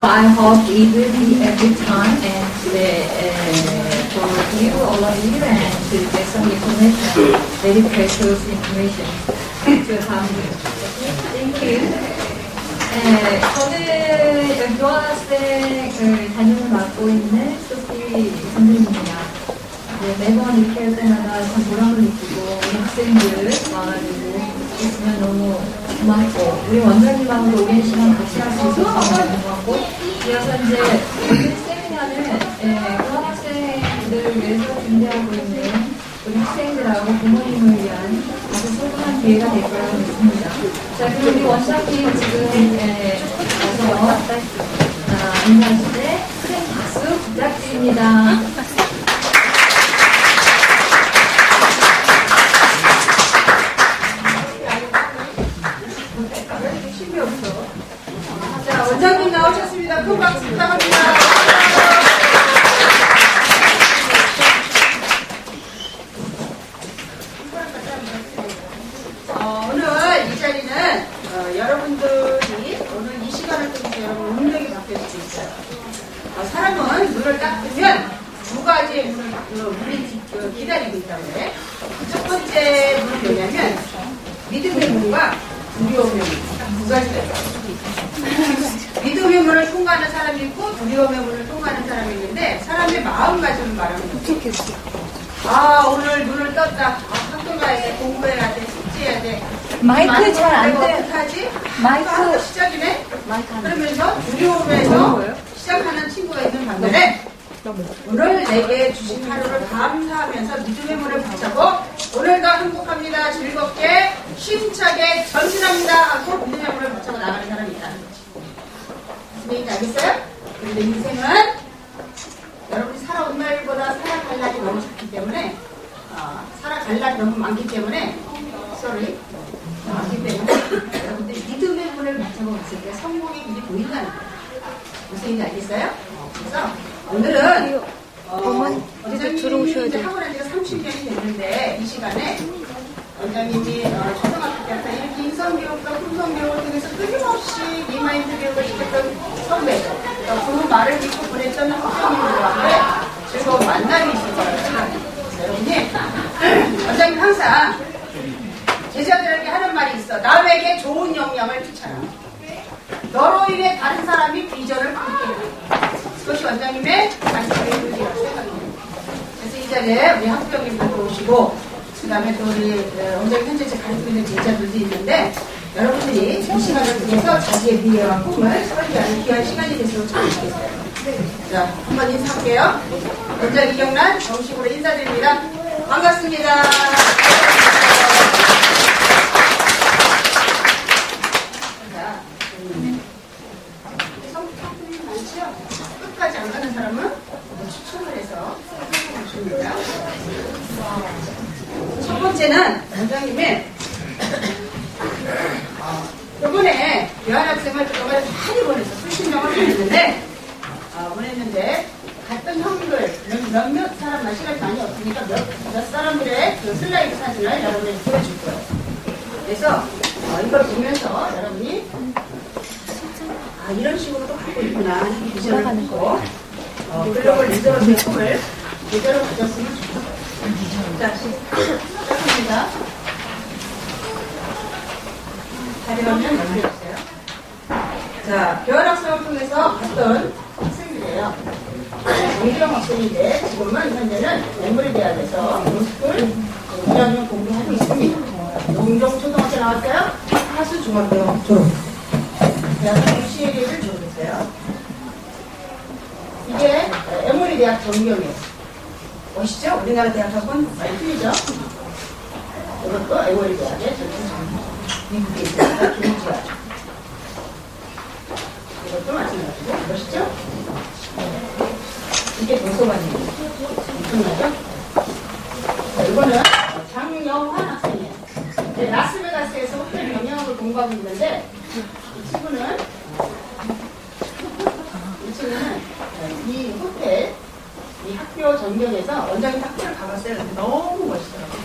I hope it will be a good time and for you, all of you, and to get some information, very precious information to have you. Thank you. 저는 여기 교환학생을 담임을 맡고 있는 소피 선생님입니다. 매번 이렇게 할 때마다 참 보람을 느끼고 우리 학생들 와가지고 있으면 너무 고맙고 우리 원장님하고도 오랜 시간 같이 할 수 있어서 너무 고맙고 이어서 이제 오늘 세미나는 교환학생들을 위해서 준비하고 있는 우리 학생들하고 부모님을 위한 아주 소중한 기회가 될 거라고 믿습니다. 자, 그리고 우리 원장님 지금 와서 인사하실 때 큰 박수 부탁드립니다. 자, 원장님 나오셨습니다. 큰 박수 부탁합니다. 오늘 이 자리는 여러분들이 오늘 이 시간을 통해서 여러분 운명이 바뀔 수 있어요. 사람은 눈을 딱 뜨면 두 가지의 문이 기다리고 있다고 해. 첫 번째 문은 뭐냐면 믿음의 문과 두려움의 문. 두 가지가 있어요. 믿음의 문을 통과하는 사람이 있고 두려움의 문을 통과하는 사람이 있는데 사람의 마음가짐을 말하는 거예요. 오늘 눈을 떴다. 학교 가야 돼. 공부해야 돼. 숙제해야 돼. 마이크 잘 안 돼. 어떡하지? 마이크 시작이네? 마이크 안 돼. 그러면서 두려움에서 시작하는 친구가 있는 반면에 오늘 내게 주신 하루를 감사하면서 믿음의 문을 붙잡고 오늘도 행복합니다. 즐겁게 힘차게 전진합니다 하고 믿음의 문을 붙잡고 나가는 사람이 있다는 거지. 무슨 얘기인지 알겠어요? 그런데 인생은 여러분이 살아온 날보다 살아갈 날이 너무 작기 때문에 살아갈 날이 너무 많기 때문에 많기 때문에 여러분들 믿음의 문을 붙잡고 갔을 때 성공의 길이 보인다는 거예요. 무슨 얘기인지 알겠어요? 그래서 오늘은 원장님이 학원한 지가 30년이 됐는데 이 시간에 원장님이 초등학교 때부터 이렇게 인성교육과 품성교육을 통해서 끊임없이 리마인드 교육을 시켰던 선배 그 말을 믿고 보냈던 학생님들과 즐거운 만남이 있을 거예요. 여러분이 원장님 항상 제자들에게 하는 말이 있어. 남에게 좋은 영향을 주잖아. 너로 인해 다른 사람이 비전을 갖게 해. 그것이 원장님의 가르침의 의지라고 생각합니다. 그래서 이 자리에 우리 학부형님들도 오시고 그 다음에 또 우리 원장님 현재 가르치고 있는 제자들도 있는데 여러분들이 이 시간을 통해서 자기의 미래와 꿈을 설계하는 귀한 시간이 됐으면 좋겠어요. 자, 한번 인사할게요. 원장 이경란 정식으로 인사드립니다. 반갑습니다. 끝까지 안 가는 사람은 추천을 해서 줍니다. 첫 번째는 원장님의 이번에 교환학생을 그동안에 많이 보냈어. 수십 명을 보냈는데 갔던 형들 몇몇 사람만 시간이 많이 없으니까 몇 사람들의 그 슬라이드 사진을 여러분에게 보여줄 거예요. 그래서 이걸 보면서 여러분이 이런 식으로도 갖고 있구나 하는 비전을 갖고 글로벌 리더로서의 꿈을 제대로 가졌으면 좋겠어요. 자, 시작합니다. 자료화면 연결해주세요. 자, 교환학생을 통해서 갔던 학생들이에요. 공정 학생인데 지금은 현재는 엠브리 대학에서 로스쿨 2학년 공부하고 있습니다. 농종 초등학교 나왔어요? 하수 중학교 졸업. 대학교 CLA를 졸업했어요. 이게 에모리 대학 전경이에요. 멋있죠? 우리나라 대학하고는 많이 틀리죠? 이것도 에모리 대학의 전경. 미국에 있으니까 기록지가. 이것도 마찬가지고. 멋있죠? 이게 도서관이에요. 엄청나죠? 이거는 장영환 학생이에요. 라스베가스에서 호텔 경영학을 공부하고 있는데 이 친구는 이 호텔 이 학교 전경에서 원장님 학교를 가봤어요. 너무 멋있더라고요.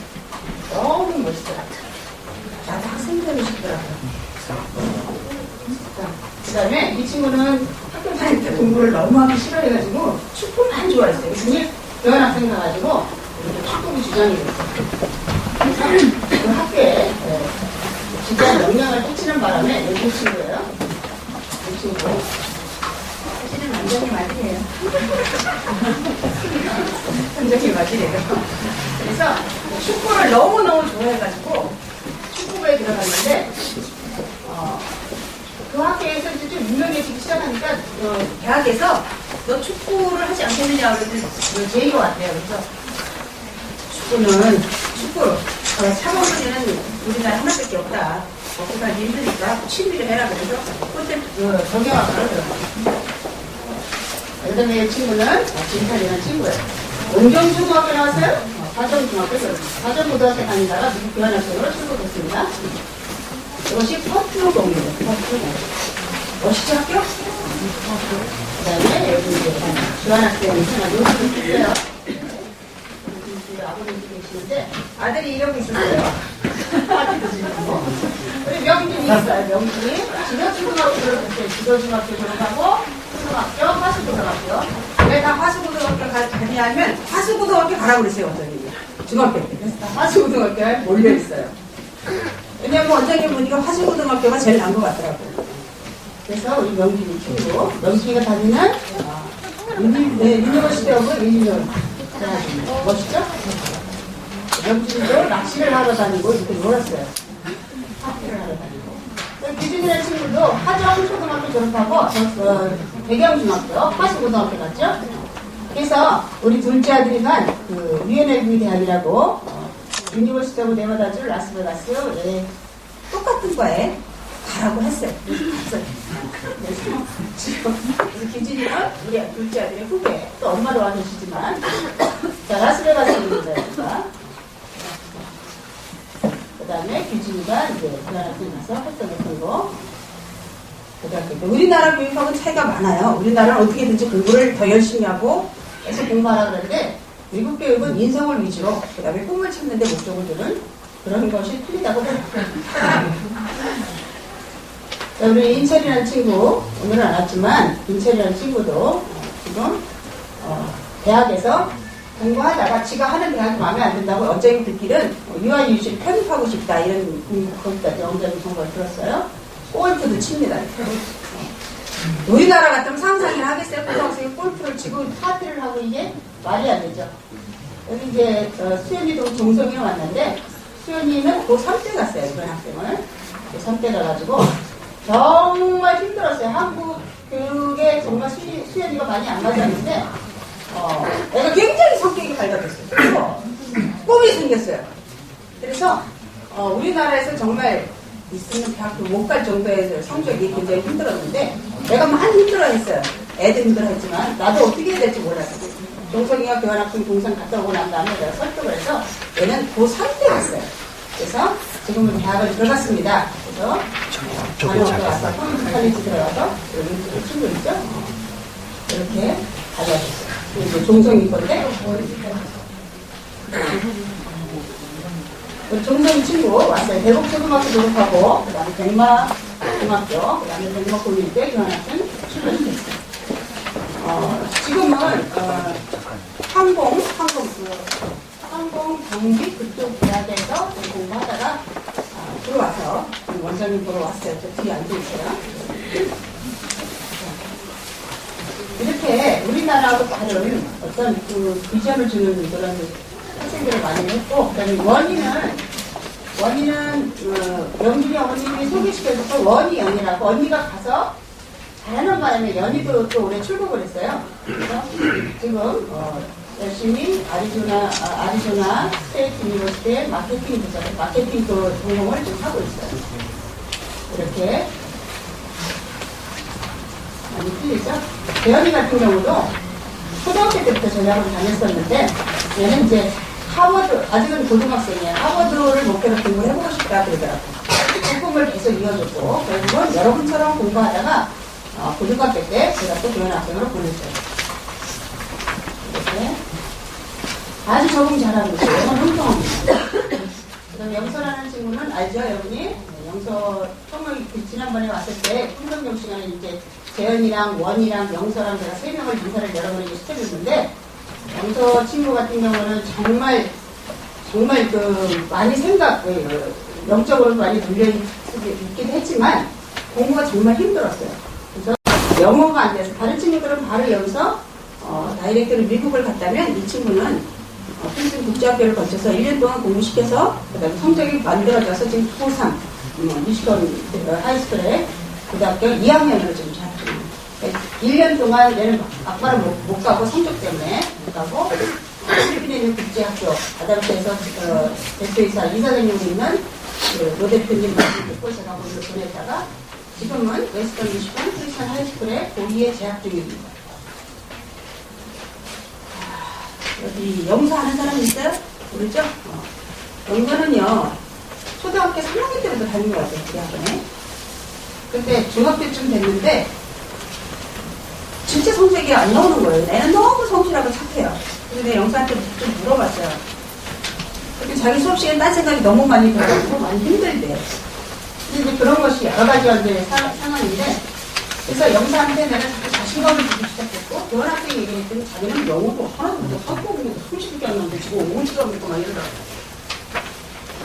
너무 멋있더라고요. 나도 학생 되고 싶더라고요. 그 다음에 이 친구는 학교 다닐 공부를 너무 하기 싫어해가지고 축구만 좋아했어요. 중일 교환학생 가가지고 축구부 주장이 됐어요. 그 학교에 진짜 영향을 끼치는 바람에 여기 친구예요. 이 친구 사실은 완전히 맞이래요. 완전히 맞이래요. 그래서 축구를 너무너무 좋아해가지고 축구부에 들어갔는데 그 학교에서 이제 좀 유명해지기 시작하니까 대학에서 너 축구를 하지 않겠느냐 그랬더니 제의가 왔대요. 그래서 축구 사모님은 우리나라 하나밖에 없다. 먹고 살기 힘드니까 취미를 해라 그래서 그때 정형학과를 들어갔어요. 그다음에 친구는 진탈이라는 친구예요. 용정중학교 나왔어요. 과정중학교 과정고등학교 다니다가 미국 교환학생으로 출국했습니다. 이것이 퍼프공이에요. 퍼프공. 멋있죠 학교? 그 다음에 여기 이제 교환학생 생활 요즘도 있어요. 아버님도 계시는데 아들이 이러고 있었어요. 파티도 지내고. 우리 명진이 있어요. 명진이 지도중학교 졸업했어요. 지도중학교 졸업하고 초등학교, 화수고등학교. 왜 다 화수고등학교 가냐면 화수고등학교 가라고 그랬어요. 원장님이. 중학교 때. 그래서 다 화수고등학교에 몰려있어요. 왜냐면 원장님 보니까 화수고등학교가 제일 나은 것 같더라고요. 그래서 우리 명진이 친구, 명진이가 다니는 유니버시티 오브 일리노이. 멋있죠? 명진이도 낚시를 하러 다니고 이렇게 놀았어요. 파티를 하러 다니고. 규준이라는 친구도 하정초등학교 졸업하고 배경중학교, 화수고등학교 갔죠? 그래서 우리 둘째 아들이 간 그 UNLV 대학이라고 유니버시티 오브 네바다주 라스베가스 똑같은 거에 가라고 했어요. 갔어요. 그래서 규준이는 우리 둘째 아들의 후배, 또 엄마도 와 계시지만 자, 라스베가스에 있는 거니까. 그 다음에 규진이가 이제 교환학생 가서 활동을 하고, 고등학교 때. 우리나라 교육하고는 차이가 많아요. 우리나라는 어떻게든지 공부를 더 열심히 하고 계속 공부하라 그러는데, 미국 교육은 인성을 위주로, 그 다음에 꿈을 찾는데 목적을 두는 그런 것이 틀리다고 봐요. 우리 인철이라는 친구, 오늘은 안 왔지만, 인철이라는 친구도 지금, 대학에서 공부하다가 지가 하는 대학이 마음에 안 든다고 원장님 듣기는 유아유씨를 편입하고 싶다 이런 거기까지 원장님 정보를 들었어요. 골프도 칩니다. 우리나라 같으면 상상을 하겠어요. 고등학생이 골프를 치고 파티를 하고 이게 말이 안 되죠. 여기 이제 수연이도 종성이가 왔는데 수연이는 고3 때 갔어요. 이번 학생을. 고3 때 가가지고 정말 힘들었어요. 한국 교육에 정말 수연이가 많이 안 맞았는데 애가 굉장히 성격이 밝아졌어요. 꿈이 생겼어요. 그래서 우리나라에서 정말 있으면 대학교 못 갈 정도의 성적이 굉장히 힘들었는데 애가 많이 힘들어했어요. 애도 힘들어했지만 나도 어떻게 해야 될지 몰랐어요. 종성이가 교환학생 동산 갔다 오고 난 다음에 내가 설득을 해서 얘는 고3 때 갔어요. 그래서 지금은 대학을 들어갔습니다. 그래서 다녀왔다 와서 컴퓨터칼리지 들어가서 여기 친구 있죠? 이렇게 가져왔어요. 이제 종성이 건데 종성이 친구 왔어요. 대곡초등학교 졸업하고 그 다음에 백마중학교 그 다음에 백마고등대 교환학생 출근했어요. 지금은 항공 경비 그쪽 대학에서 공부하다가 들어와서 원장님 보러 왔어요. 저 뒤에 앉아있어요. 이렇게 우리나라하고 다른 어떤 그 비전을 주는 그런 학생들을 많이 했고, 그 다음에 원희는 명진이 어머님이 소개시켜줬고, 원희연이라고 언니가 가서 잘하는 바람에 연희도 또 올해 출국을 했어요. 그래서 지금 열심히 아리조나 스테이트 유니버시티의 마케팅 전공을 좀 하고 있어요. 이렇게 많이 틀리죠? 대현이 같은 경우도 초등학교 때부터 전략을 다녔었는데 얘는 이제 하버드, 아직은 고등학생이에요. 하버드를 목표로 공부를 해보고 싶다 그러더라고요. 그 꿈을 계속 이어줬고 결국은 여러분처럼 공부하다가 고등학교 때 제가 또 교환학생으로 보냈어요. 이렇게 아주 적응 잘하고 있어요. 영어 흥통합니다. 그다음 영서라는 친구는 알죠, 여러분이? 영서 처음에 지난번에 왔을 때 풍성용 시간에 이제 재현이랑 원이랑 영서랑 제가 3명을 인사를 여러 번 시켜줬는데, 영서 친구 같은 경우는 정말 그 많이 영적으로 많이 눌려있긴 했지만 공부가 정말 힘들었어요. 그래서 영어가 안 돼서 다른 친구들은 바로 여기서 다이렉트로 미국을 갔다면 이 친구는 필리핀 국제학교를 거쳐서 1년 동안 공부시켜서 그다음에 성적이 만들어져서 지금 고3 미시건 하이스쿨에 고등학교 2학년으로 지금 재학 중입니다. 1년 동안 얘는 악바를 못 가고 성적 때문에 못 가고 필리핀에 있는 국제학교 아담스에서 대표이사 이사장님이 있는 노 대표님 듣고 제가 거기로 보냈다가 지금은 웨스턴 미시건 크리스천 하이스쿨에 고2에 재학 중입니다. 여기 영서 하는 사람 있어요? 모르죠? 영서는요 초등학교 3학년 때부터 다닌 것 같아요. 우리 학원에. 근데 중학교쯤 됐는데 진짜 성적이 안 나오는 거예요. 애는 너무 성실하고 착해요. 그래서 내가 영서한테 좀 물어봤어요. 근데 자기 수업 시간에 딴 생각이 너무 많이 들어가지고 많이 힘들대. 근데 이제 그런 것이 여러 가지 상황인데, 그래서 영서한테 내가 자꾸 자신감을 주기 시작했고, 교환학생 얘기했더니 자기는 영어도 하나도 못하고 학교 공부도 30개 안 나오는데 지금 5시간 먹고 막 이러더라고요.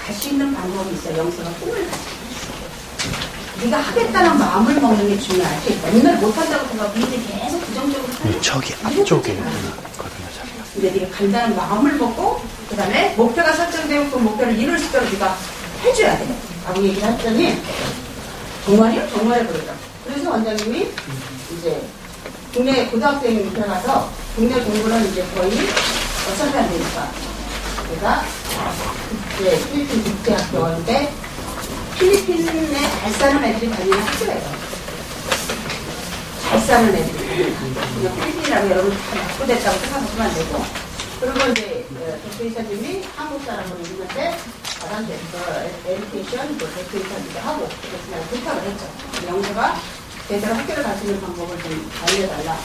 갈 수 있는 방법이 있어요. 영서가 꿈을 가지고. 네가 하겠다는 마음을 먹는 게 중요하지. 맨날 못한다고 생각하고 니들 계속 부정적으로 하는 저기 앞쪽에 있거든요, 자리가. 근데 네가 간다는 마음을 먹고 그 다음에 목표가 설정되고 그 목표를 이룰 수 있도록 네가 해줘야 돼. 라고 얘기를 했더니 정말이요? 정말요? 그러더라고요. 그래서 원장님이 이제 국내 고등학생 들어가서 국내 공부는 이제 거의 어차피 안 되니까 내가 이제 필리핀 국제학교인데 필리핀에 잘 사는 애들이 다니는 학교예요. 잘 사는 애들이. 그냥 필리핀이라고 여러분 다 낙후됐다고 생각하시면 안 되고. 그리고 이제 대표이사님이 한국 사람으로 있는데 바람대에서 에듀케이션 대표이사님도 하고 그래서 내가 부탁을 했죠. 영서가 제대로 학교를 갈 수 있는 방법을 좀 알려달라.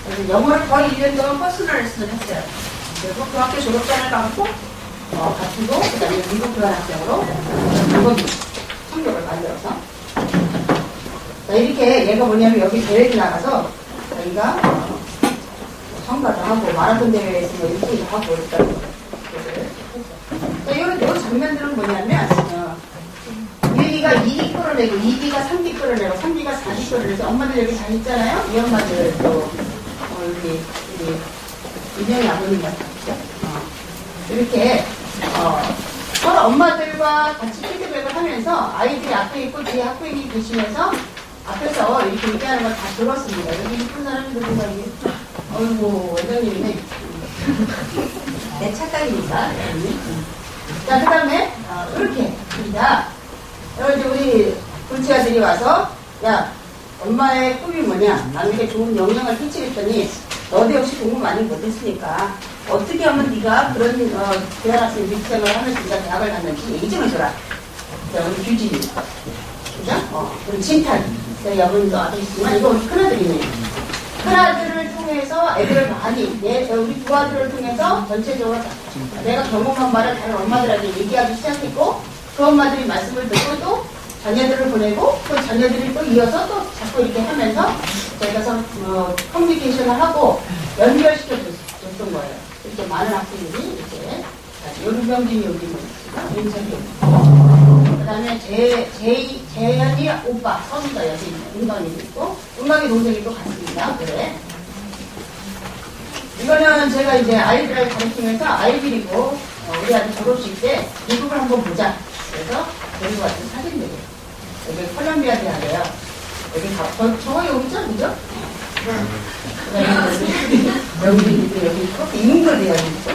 그래서 영어를 거의 1년 동안 퍼스널 레슨을 했어요. 그리고 그 학교 졸업장을 갖고 가지고 그다음에 미국 교환학생으로 성적을 만들어서 이렇게 얘가 뭐냐면 여기 대회에 나가서 자기가 선가도 하고 마라톤 대회에 있으면 1등도 하고 그랬다는 거예요. 이런 장면들은 뭐냐면 1기가 2기 끌어내고 2기가 3기 끌어내고 3기가 4기 끌어내서 엄마들 여기 다 있잖아요. 이 엄마들 또 우리 이명희 아버님 같은 이렇게 서로 엄마들과 같이 피드백을 하면서 아이들이 앞에 있고 뒤에 학부형이 계시면서 앞에서 이렇게 얘기하는 걸 다 들었습니다. 여기 이쁜 사람이 누군가 이게 어이구 원장님이네. 내 착각이니까. 자, 그 다음에 이렇게 자 이제 우리 불치아들이 와서 야 엄마의 꿈이 뭐냐 남에게 좋은 영향을 끼치겠더니 너도 역시 공부 많이 못했으니까 어떻게 하면 네가 그런 대학생 밑생을 하면서 네가 대학을 갔는지 얘기 좀 해줘라. 자, 우리 규진이 그죠? 우리 진탄 여러분도 아들 있지만 이거 우리 큰아들이네. 큰아들을 통해서 애들을 많이 우리 두 아들을 통해서 전체적으로 내가 경험한 말을 다른 엄마들에게 얘기하기 시작했고 그 엄마들이 말씀을 듣고 또 자녀들을 보내고 또 자녀들이 또 이어서 또 자꾸 이렇게 하면서 저희가 커뮤니케이션을 하고 연결시켜 줬던 거예요. 이렇게 많은 학생들이 이렇게 요르병진이 여기 있습니다. 윤석이 그 다음에 재현이 오빠 서미가 여기 있네. 은광이도 있고 은광이 동생이 또 같습니다. 그래. 이거는 제가 이제 아이들을 가르치면서 아이들이고 우리 아들 졸업식 때 미국을 한번 보자. 그래서 데리고 왔던 사진들이에요. 여기 콜롬비아 대학이에요. 여기 저거 여기 있죠? 그죠? 여기 있고 인도 대학이 있고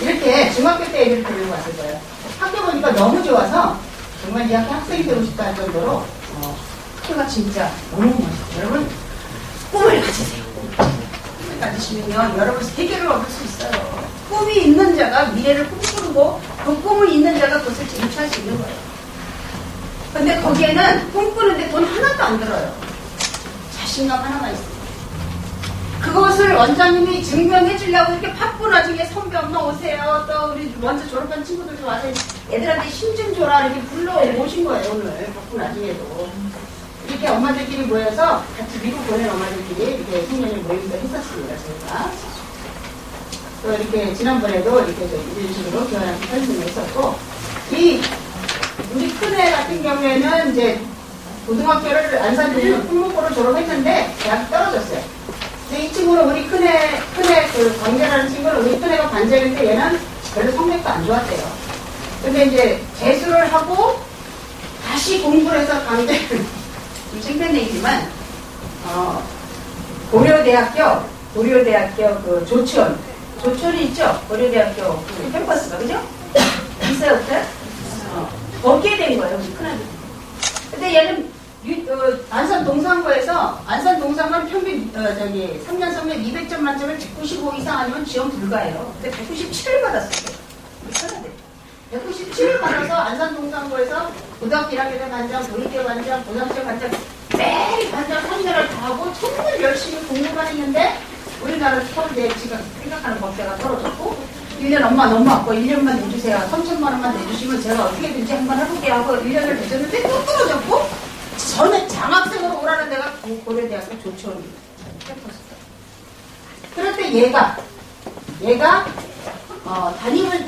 이렇게 중학교 때 애들을 데리고 왔을 거예요. 학교 보니까 너무 좋아서 정말 이 학교 학생이 되고 싶다 할 정도로 학교가 진짜 너무 멋있어요. 여러분 꿈을 가지세요. 꿈을 가지시면 여러분 세계를 얻을 수 있어요. 꿈이 있는 자가 미래를 꿈꾸고 그 꿈을 있는 자가 그것을 쟁취할 수 있는 거예요. 근데 거기에는 꿈꾸는데 돈 하나도 안 들어요. 자신감 하나가 있어요. 그것을 원장님이 증명해 주려고 이렇게 바쁜 와중에 선배 엄마 오세요. 또 우리 먼저 졸업한 친구들도 와서 애들한테 힘 좀 줘라 이렇게 불러 모신 거예요. 오늘 바쁜 와중에도. 이렇게 엄마들끼리 모여서 같이 미국 보낸 엄마들끼리 이렇게 송년회 모임도 했었습니다. 저희가. 또 이렇게 지난번에도 이렇게 이런 식으로 교환학교 설명했었고, 우리 큰애 같은 경우에는 이제 고등학교를 안산동에서 풍목고를 졸업했는데 대학 떨어졌어요. 근데 이 친구는 우리 큰애 그 광재라는 친구는 우리 큰애가 관재인데 얘는 별로 성적도 안 좋았대요. 근데 이제 재수를 하고 다시 공부를 해서 광재 좀 창피한 얘기지만 고려대학교 그 조촌이 있죠? 고려대학교 그 캠퍼스가 그죠? 있어요 없어요? 거기에 된 거예요 우리 큰아들. 근데 얘는 안산 동산고에서 안산 동산고는 평균 3년 성적 200점 만점을 195 이상 아니면 지원 불가예요. 근데 197을 받았어요. 우리 큰아들. 197을 받아서 안산 동산고에서 고등학교 1학년 때 반장, 도립대 반장, 고등학교 반장 매일 반장 3년을 다 하고 정말 열심히 공부만 했는데 우리나라 서울대 지금 생각하는 법대가 떨어졌고 1년 엄마 너무 아파 1년만 내주세요. 3천만 원만 내주시면 제가 어떻게든지 한번 해볼게요 하고 1년을 내줬는데 또 떨어졌고 저는 장학생으로 오라는 데가 고려대학교 조촌 캠퍼스다. 그럴 때 얘가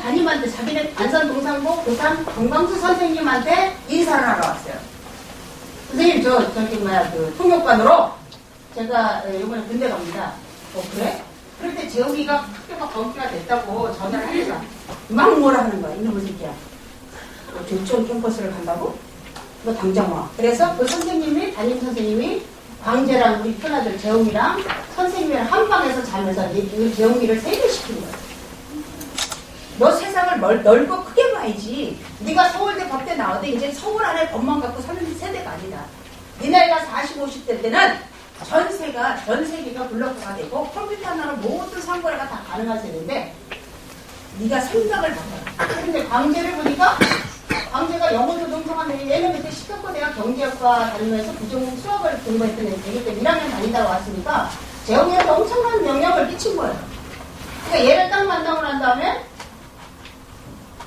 담임한테 자기네 안산동산고 고3 강광수 선생님한테 인사를 하러 왔어요. 선생님 그 통역관으로 제가 이번에 군대 갑니다. 그래? 그럴 때 재욱이가 학교가 거기가 됐다고 전화를 하니까 막 뭐라 하는 거야. 이놈의 새끼야. 조촌 캠퍼스를 간다고? 너 당장 와. 그래서 그 선생님이 담임 선생님이 광재랑 우리 큰아들 재욱이랑 선생님이랑 한 방에서 자면서 이 재욱이를 세뇌시키는 거야. 너 세상을 넓고 크게 봐야지. 네가 서울대 법대 나와도 이제 서울 안에 법만 갖고 사는 세대가 아니다. 네 나이가 40, 50대 때는 전 세계가 블록화가 되고 컴퓨터 하나로 모든 상거래가 다 가능한 세대인데 네가 생각을 바꿔라. 근데 광재를 보니까 광재가 영어도 능통한데 얘는 그때 시카고 대학 경제학과 다니면서 부정국 수학을 공부했던 애기 때문에 1학년 다니다가 왔으니까 재영이한테 엄청난 영향을 끼친 거예요. 그러니까 얘를 딱 만나고 난 다음에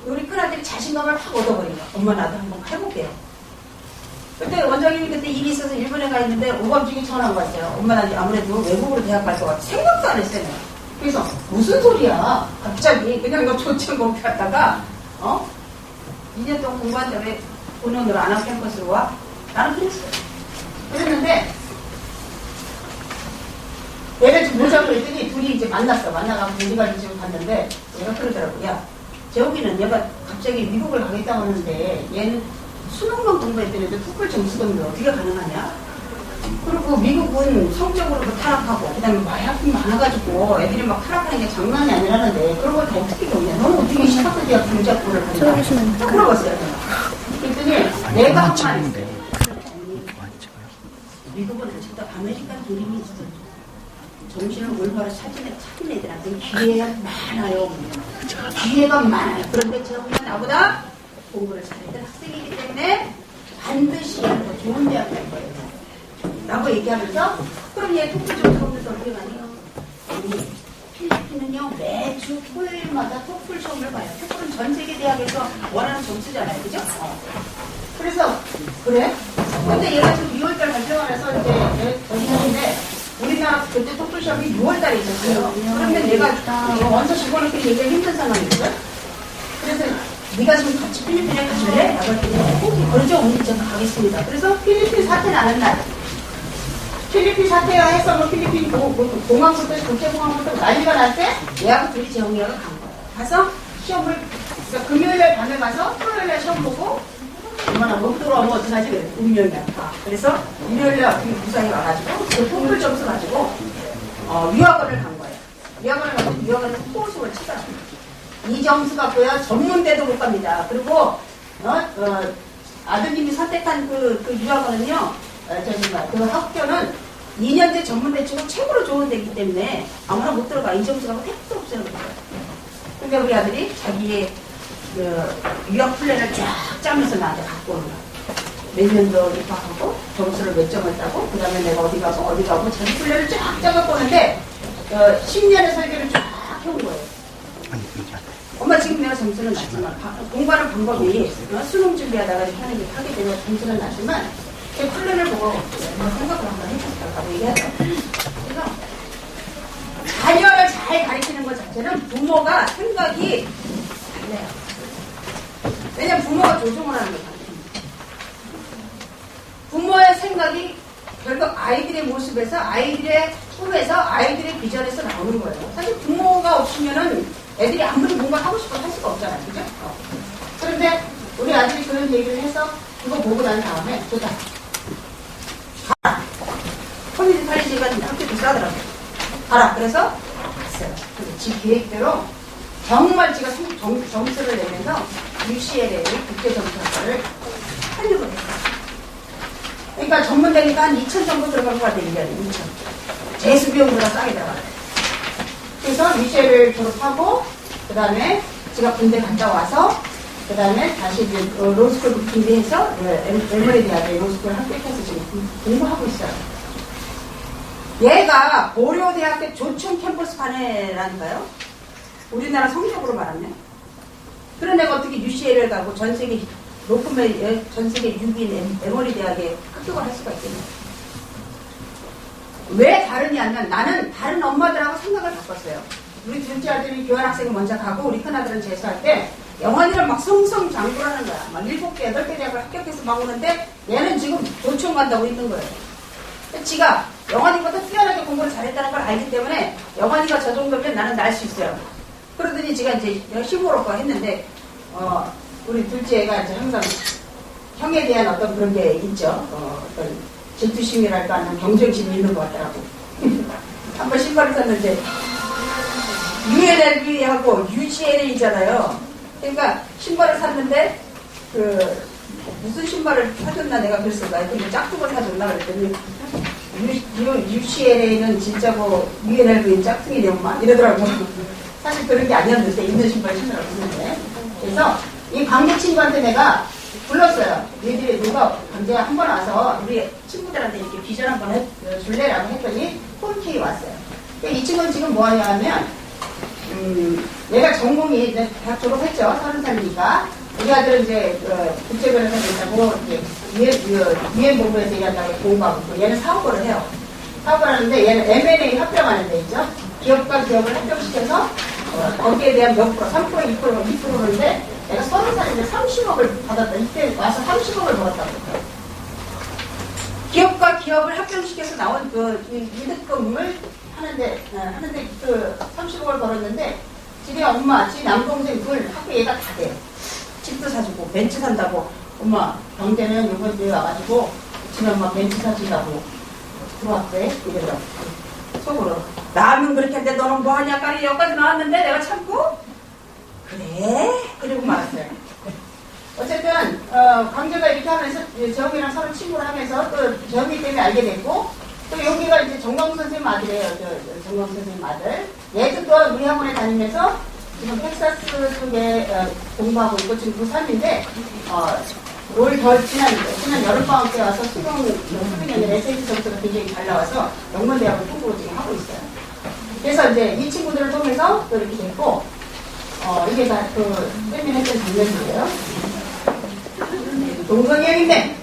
우리 큰아들이 자신감을 확 얻어버린 거야. 엄마 나도 한번 해볼게요. 그때 원장님이 그때 일이 있어서 일본에 가 있는데 오밤중에 전화가 왔어요. 엄마 나 아무래도 외국으로 대학 갈 것 같아. 생각도 안 했어요. 그래서 무슨 소리야. 갑자기 그냥 너 조천 공부 갔다가 2년 동안 공부한다 왜 본원으로 안학 캠퍼스로 와? 나는 그랬어요. 그랬는데 얘를 좀 보자고 그랬더니 둘이 이제 만나가고 우리가 지금 갔는데 얘가 그러더라고. 야 재욱이는 얘가 갑자기 미국을 가겠다고 하는데 얘는 수능만 공부했더니 풋볼 점수던데 어떻게 가능하냐? 그리고 미국은 성적으로도 타락하고 그다음에 마약이 많아가지고 애들이 막 타락하는 게 장난이 아니라는데 그런 걸 다 어떻게 겪냐? 너는 어떻게 시카고 대학 경제학부를 가냐? 딱 물어봤어요. 그랬더니 내가 한 말 했어요. 미국은 어쨌든 아메리칸 드림이 있어. 정신을 올바로 찾은 애들한테 기회가 많아요. 기회가 많아요. 그런데 저우가 나보다 공부를 잘했던 학생이기 때문에 반드시 더 좋은 대학 갈 거예요. 라고 얘기하면서 그럼 얘 토플 좀 처음부터 어떻게 가니요? 우리 필리핀은요 매주 토요일마다 토플 시험을 봐요. 토플은 전 세계 대학에서 원하는 점수잖아요. 그죠? 그래서 그래? 근데 얘가 지금 2월달 발표를 해서 이제 전시하는데 우리나라 그때 토플 시험이 6월달에 있었어요. 그러면 내가 원서 집어넣기 얘기가 힘든 상황이었어요. 그래서 네가 지금 같이 필리핀에 가줄래? 나갔더니 그러죠. 우리 제가 가겠습니다. 그래서 필리핀 사태 나는 날 필리핀 사태가 해서 뭐 필리핀 공항부터 국제공항부터 난리가 날 때 얘하고 둘이 재홍이하고 간 거예요. 가서 시험을 그러니까 금요일에 밤에 가서 토요일에 시험 보고 얼마나 못 들어오면 어떡하지? 운명이야. 그래서 일요일에 어떻게 무사히 와가지고 그 토플 점수 가지고 유학원을 간 거예요. 유학원을 가서 유학원에서 호수를 치더라고요. 이 점수 갖고요 전문대도 못 갑니다. 그리고 아드님이 선택한 그 유학원은요 그 학교는 2년제 전문대 치고 최고로 좋은 데이기 때문에 아무나 못 들어가. 이 점수 갖고 택도 없어요. 근데 우리 아들이 자기의 유학 플랜을 쫙 짜면서 나한테 갖고 오는 거야. 몇 년도 입학하고 점수를 몇 점을 따고 그 다음에 내가 어디 가고 자기 플랜을 쫙 짜갖고 오는데 10년의 설계를 쫙 해온 거예요. 엄마 지금 내가 점수는 낮지만 공부하는 방법이 수능 준비하다가 이렇게 하게 되면 점수는 낮지만 제 플랜을 보고 생각을 한번 해봤다고 얘기하죠. 그래서 자녀를 잘 가르치는 것 자체는 부모가 생각이 달라요. 왜냐면 부모가 조종을 하는 거예요. 부모의 생각이 결국 아이들의 모습에서, 아이들의 꿈에서, 아이들의 비전에서 나오는 거예요. 사실 부모가 없으면은 애들이 아무리 뭔가 하고 싶어도 할 수가 없잖아요. 그죠? 그런데 우리 아들이 그런 얘기를 해서 그거 보고 난 다음에 좋다. 가라. 커뮤니티 칼리지가 학교도 싸더라고요. 가라. 그래서 갔어요. 그래서 지 계획대로 정말 제가 점수를 내면서 UCLA 국제점수학과를 하려고 했어요. 그러니까 전문대니까 한 2천 정도 들어간 것 같아요. 1년에 2천. 재수비용보다 싸게 들어가요. 그래서 UCLA를 졸업하고 그 다음에 제가 군대 갔다 와서 그 다음에 다시 이제 로스쿨 준비해서 에머리 대학에 로스쿨 합격해서 지금 공부하고 있어요. 얘가 고려대학교 조청 캠퍼스 반에라니까요. 우리나라 성적으로 말하면. 그런 애가 어떻게 UCLA를 가고 전 세계 높은 전 세계 6인 에머리 대학에 합격을 할 수가 있겠냐. 왜 다르냐면 나는 다른 엄마들하고 생각을 바꿨어요. 우리 둘째 아들이 교환학생을 먼저 가고 우리 큰아들은 재수할 때 영환이를 막 성성장구하는 거야. 막 7개, 8개 대학을 합격해서 막 오는데 얘는 지금 조청 간다고 있는 거예요. 지가 영환이보다 뛰어나게 공부를 잘했다는 걸 알기 때문에 영환이가 저 정도면 나는 날 수 있어요. 그러더니 지가 이제 시골오빠 했는데 우리 둘째가 이제 항상 형에 대한 어떤 그런 게 있죠. 어떤 질투심이랄까 아니면 경쟁심이 있는 것 같더라고. 한번 신발을 샀는데 UNLV하고 UCLA잖아요. 그러니까 신발을 샀는데 무슨 신발을 사줬나 내가 그랬을까? 근데 짝퉁을 사줬나 그랬더니 UCLA는 진짜고 UNLV는 짝퉁이네 엄마 이러더라고. 사실 그런 게 아니었는데 있는 신발 신으라고 했는데. 그래서 이 관계 친구한테 내가 불렀어요. 얘들이 누가 관계가 한 번 와서 우리 친구들한테 이렇게 비전 한번 줄래라고 했더니 홈케이 왔어요. 이 친구는 지금 뭐 하냐 하면 얘가 전공이 이제 대학 졸업했죠. 30살이니까. 우리 아들은 이제 국제변호사 된다고 유엔 본부에서 일한다고 공부하고 얘는 사업을 해요. 사업을 하는데 얘는 M&A 합병하는 데 있죠. 기업과 기업을 합병시켜서 거기에 대한 몇 프로, 3%, 2%, 2%인데 내가 30살인데 30억을 받았다. 이때 와서 30억을 벌었다고 했어요. 기업과 기업을 합병시켜서 나온 이득금을 하는데 그 30억을 벌었는데 집에 엄마, 지 남동생 둘 학교 얘가 다 돼요. 집도 사주고 벤츠 산다고 엄마 경제는 요번 주에 와가지고 지금 엄마 벤츠 사준다고 들어왔대 이러더라고. 속으로 나는 그렇게 했는데 너는 뭐하냐 까리 여기까지 나왔는데 내가 참고 그래? 그리고 말았어요. 어쨌든 강재가 이렇게 하면서 정이랑 서로 친구를 하면서 또 정이 때문에 알게 됐고 또 여기가 이제 정광 선생님 아들이에요. 정광 선생님 아들. 얘도 또 우리 학원에 다니면서 지금 텍사스 쪽에 공부하고 있고 지금 고3인데 지난 여름방학 때 와서 수능연의 SAT 점수가 굉장히 잘 나와서 영문대학을 통보로 지금 하고 있어요. 그래서 이제 이 친구들을 통해서 또 이렇게 됐고 이게 다 쌤이 했던 장면이에요. 동선이 형인데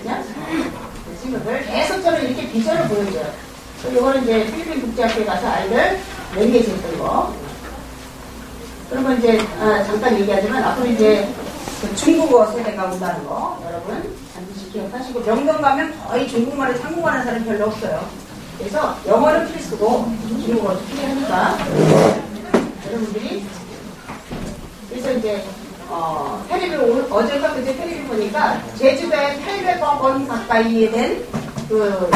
그냥 친구들 계속 저는 이렇게 비전을 보여줘요. 이거는 이제 필리핀 국제학교에 가서 아이들 랭게이지 했던 거. 그리고 이제 잠깐 얘기하지만 앞으로 이제 중국어 세대가 온다는 거 여러분 반드시 기억하시고 명동 가면 거의 중국말을 한국말하는 사람이 별로 없어요. 그래서 영어는 필수고 중국어도 필요하니까 여러분들이 그래서 이제 텔레비 어제가 그제 텔레비 보니까 제주도에 800번 가까이 된 그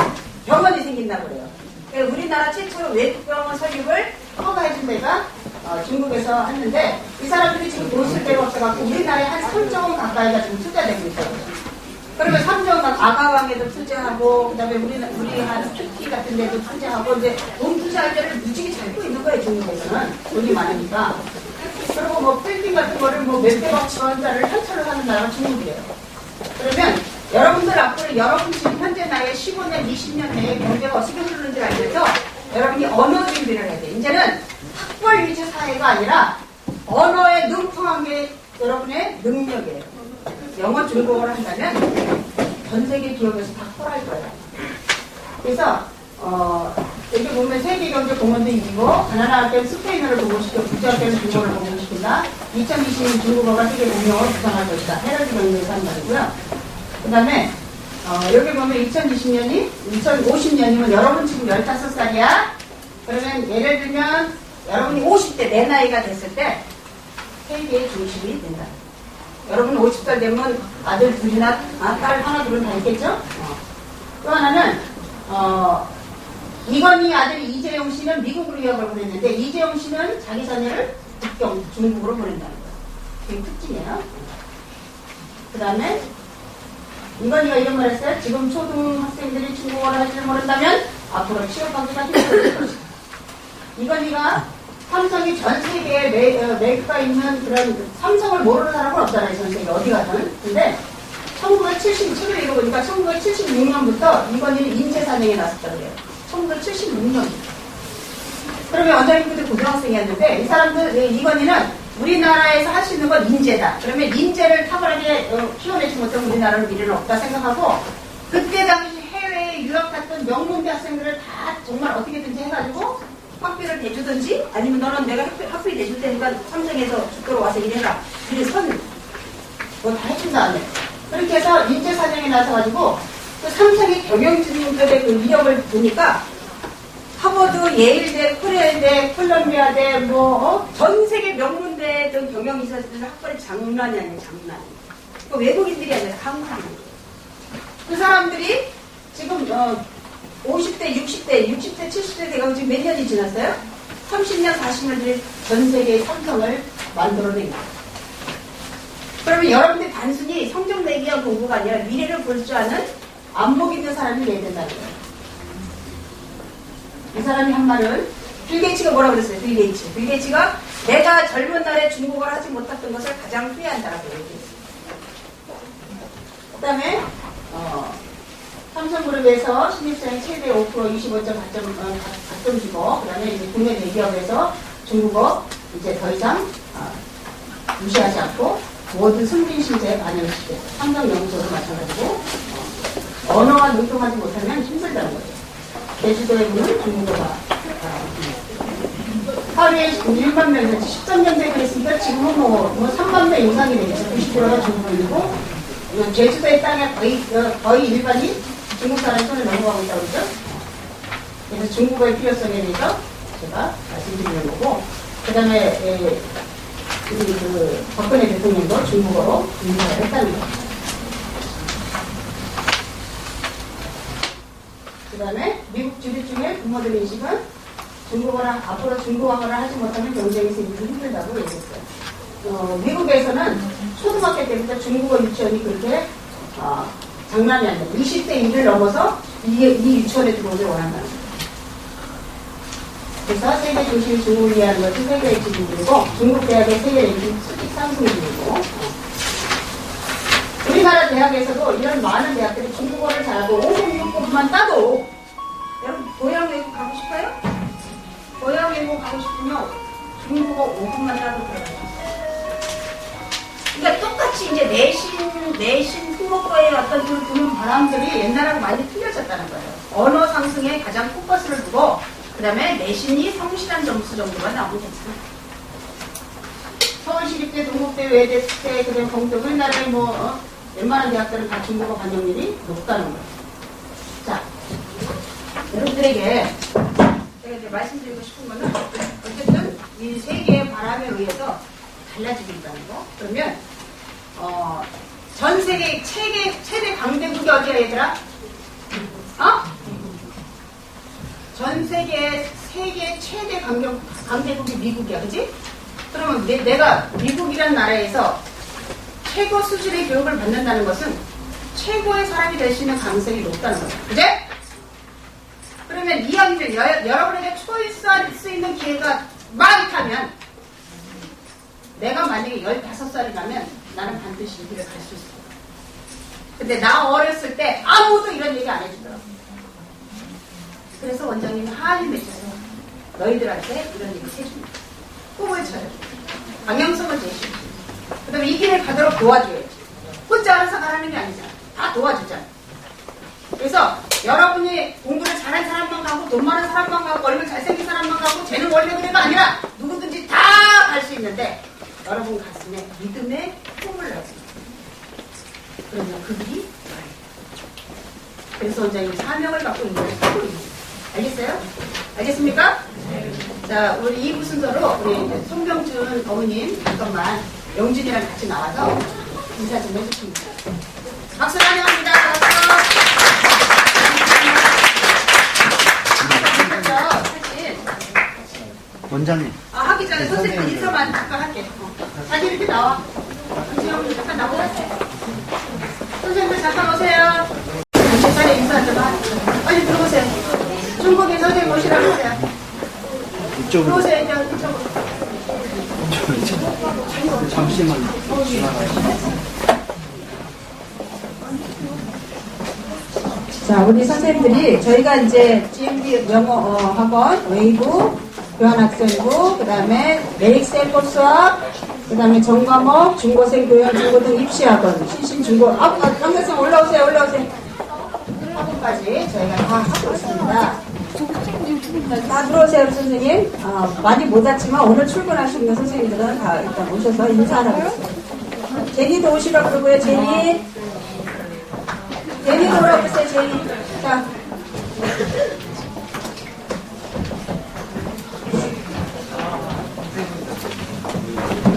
병원이 생긴다고 그래요. 그러니까 우리나라 최초로 외국병원 설립을 허가해준 데가 중국에서 했는데 이 사람들이 지금 돈 쓸 데가 없어갖고 우리나라에 한 3조 원 가까이가 지금 투자되고 있어요. 그러면 3조 원 아가왕에도 투자하고 그다음에 우리 한 큐티 같은 데도 투자하고 이제 돈 투자할 때를 무지개 잡고 있는 거예요. 중국에서는 돈이 많으니까. 그리고 뭐 빌딩 같은 거를 뭐 몇백억 원짜리를 현찰로 하는 나라가 중국이에요. 그러면 여러분들 앞으로 여러분 지금 현재 나이에 15년, 20년 내에 경제가 어떻게 흐르는 줄 알면서 여러분이 언어 준비를 해야 돼. 이제는 학벌 위주 사회가 아니라 언어에 능통한 게 여러분의 능력이에요. 영어 중국어를 한다면 전 세계 기업에서 다 콜할 거예요. 그래서 여기 보면 세계경제공헌도 이기고 가나다할 때는 스페인어를 보고시켜 국제할 때는 중국어를 보고시킨다. 2020년 중국어가 세계 공용어로 부상할 것이다. 헤럴드 경제에서 한 말이고요. 그 다음에 여기 보면 2020년이 2050년이면 여러분 지금 15살이야. 그러면 예를 들면 여러분이 50대 내 나이가 됐을 때 세계의 중심이 된다. 여러분 50살 되면 아들 둘이나 딸 하나 둘은 다 있겠죠? 또 하나는 이건희 아들 이재용 씨는 미국으로 유학을 보냈는데 이재용 씨는 자기 자녀를 국경 중국으로 보낸다는 거예요. 그게 특징이에요. 그 다음에 이건희가 이런 말 했어요. 지금 초등학생들이 중국어를 할 줄 모른다면 앞으로 취업하기가 힘들 것이다. 이건희가 삼성이 전 세계에 메이커가 있는 그런 삼성을 모르는 사람은 없잖아요. 전 세계 어디 가든. 근데 1977을 읽어보니까 1976년부터 이건희는 인재사냥에 나섰다고 그래요. 1976년. 그러면 원장님들이 고등학생이었는데 이 사람들 이건희는 우리나라에서 할 수 있는 건 인재다. 그러면 인재를 탁월하게 키워내지 못하면 우리나라는 미래는 없다 생각하고 그때 당시 해외에 유학 갔던 명문대 학생들을 다 정말 어떻게든지 해가지고 학비를 내주든지 아니면 너는 내가 학비 내줄 테니까 삼성에서 죽도록 와서 일해라. 그래서 뭐 다 해준 다음에 그렇게 해서 인재 사정에 나서가지고 그 삼성의 경영진들의 그 이력을 보니까 하버드, 예일대, 코리아대, 콜롬비아대 전 세계 명문대 등 경영이사들 학벌이 장난이 아니에요. 장난이. 그 외국인들이 아니라 한국인들. 그 사람들이 지금 50대, 60대, 70대 돼가지고 지금 몇 년이 지났어요? 30년, 40년 뒤에 전 세계의 삼성을 만들어낸 거예요. 그러면 여러분들이 단순히 성적 내기 위한 공부가 아니라 미래를 볼 줄 아는 안목 있는 사람이 돼야 된다는 거예요. 이 사람이 한 말은 빌 게이츠가 뭐라고 그랬어요? 빌 게이츠가 내가 젊은 날에 중국어를 하지 못했던 것을 가장 후회한다라고 얘기했어요. 그 다음에 삼성그룹에서 신입사원 최대 5% 25점 가점 주고 그 다음에 이제 국내 대기업에서 중국어 이제 더 이상 무시하지 않고 모든 승진 신제에 반영시켜 삼성 영수도 마찬가지고 언어가 능통하지 못하면 힘들다는 거죠. 제주도에 보면 중국어가 하루에 1만 명, 13년대 그랬으니까 지금은 뭐 3만 명 이상이 되겠죠. 90%가 중국인이고 제주도의 땅에 거의 일반이 중국 사람이 손에 넘어가고 있다고 그러죠. 그래서 중국어의 필요성에 대해서 제가 말씀드리는 거고 그 다음에 그 박근혜 대통령도 중국어로 인사를 했다는 거. 그 다음에 미국 주류 중에 부모들 인식은 중국어랑 앞으로 중국어를 하지 못하면 경쟁에서 일이 힘들다고 얘기했어요. 미국에서는 초등학교 때부터 중국어 유치원이 그렇게 장난이 아니라 20대인들 넘어서 이 유치원에 들어오길 원한다는 거예요. 그래서 세계 중심 중국을 이해하는 것이 세계의 기준이고 중국 대학의 세계 랭킹 수직 상승 중이고 우리나라 대학에서도 이런 많은 대학들이 중국어를 잘하고 5급 6급만 따도 여러분 고향 외국 가고 싶어요? 고향 외국 가고 싶으면 중국어 5급만 따도 들어가요. 그러니까 똑같이 이제 내신 후목과의 어떤 그 드는 바람들이 옛날하고 많이 틀려졌다는 거예요. 언어 상승에 가장 포커스를 두고 그 다음에 내신이 성실한 점수 정도가 나오면 괜찮아요. 서울시립대, 동국대, 외대, 특대, 그다음 공대, 우리나라에 웬만한 대학들은 다 중국어 반영률이 높다는 거예요. 자, 여러분들에게 제가 이제 말씀드리고 싶은 거는 어쨌든 이 세계의 바람에 의해서 달라지고 있다는 거. 그러면 전 세계 최대 강대국이 어디야 얘들아? 전 세계 최대 강대국이 미국이야, 그지? 그러면 내가 미국이라는 나라에서 최고 수준의 교육을 받는다는 것은 최고의 사람이 될 수 있는 가능성이 높다는 거야, 그지? 그러면 이왕이면 여러분에게 초이스할 수 있는 기회가 많다면 내가 만약에 15살이라면 나는 반드시 이 길을 갈 수 있어. 근데 나 어렸을 때 아무도 이런 얘기 안 해주더라고. 그래서 원장님이 한이 맺혀서 너희들한테 이런 얘기 해줍니다. 꿈을 쳐요. 방향성을 제시해줘. 그 다음에 이 길을 가도록 도와줘야지. 혼자 알아서 가라는 게 아니잖아. 다 도와주잖아. 그래서 여러분이 공부를 잘한 사람만 가고 돈 많은 사람만 가고 얼굴 잘생긴 사람만 가고 쟤는 원래 그래가 아니라 누구든지 다 갈 수 있는데 여러분 가슴에 믿음의 꿈을 넣습니다. 그러면 그들이 그래서 원장님 사명을 갖고 있는 사람입니다. 알겠어요? 알겠습니까? 자, 우리 2부 순서로 우리 송병준 어머님 잠깐만 영준이랑 같이 나와서 인사 좀 해주십니다. 박수 환영합니다. 사실 원장님. 하기 전에 선생님 인사만 잠깐 할게. 다시 이렇게 나와. 선생님 잠깐 나오세요. 선생님들 잠깐 오세요. 잠깐 인사 좀 하. 빨리 들어오세요. 중국인 선생님 오시라고 하세요. 이쪽으로. 들어오세요. 이쪽으로. 잠시만요. 자, 우리 선생님들이 저희가 이제 GMB 영어 학원, 웨이브, 교환학생부, 그 다음에 매익셀법 수업, 그 다음에 전과목, 중고생 교양, 중고등 입시학원, 신신중고, 강대생 올라오세요, 올라오세요. 학원까지 저희가 다 하고 있습니다. 다 들어오세요, 우리 선생님. 많이 못 왔지만 오늘 출근하시는 선생님들은 다 일단 오셔서 인사하라고 했어요. 제니도 오시라고 그러고요, 제니. 제니도 오라고 했어요, 제니. 자.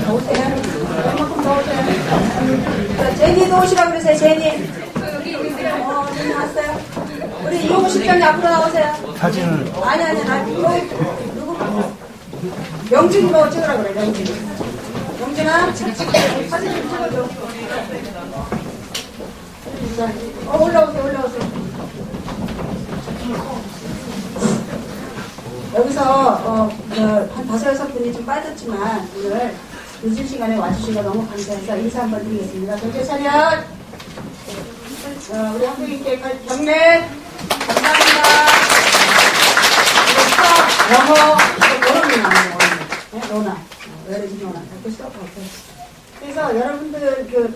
더 오세요. 얼마큼 더 오세요. 자, 제니도 오시라고 그러세요, 제니. 제니 왔어요. 우리 이호구 실장님 앞으로 나오세요. 사진은 아니, 누구? 명준이 뭐 찍으라 그래, 명준이. 명준아, 사진 좀 찍어줘. 자, 올라오세요. 여기서, 한 5-6분이 좀 빠졌지만, 오늘 늦은 시간에 와주신 거 너무 감사해서 인사 한번 드리겠습니다. 경제 차렷! 우리 한국인께 경례! 감사합니다. 영어, 로나이 나와요, 로나. 로나. 그래서 여러분들,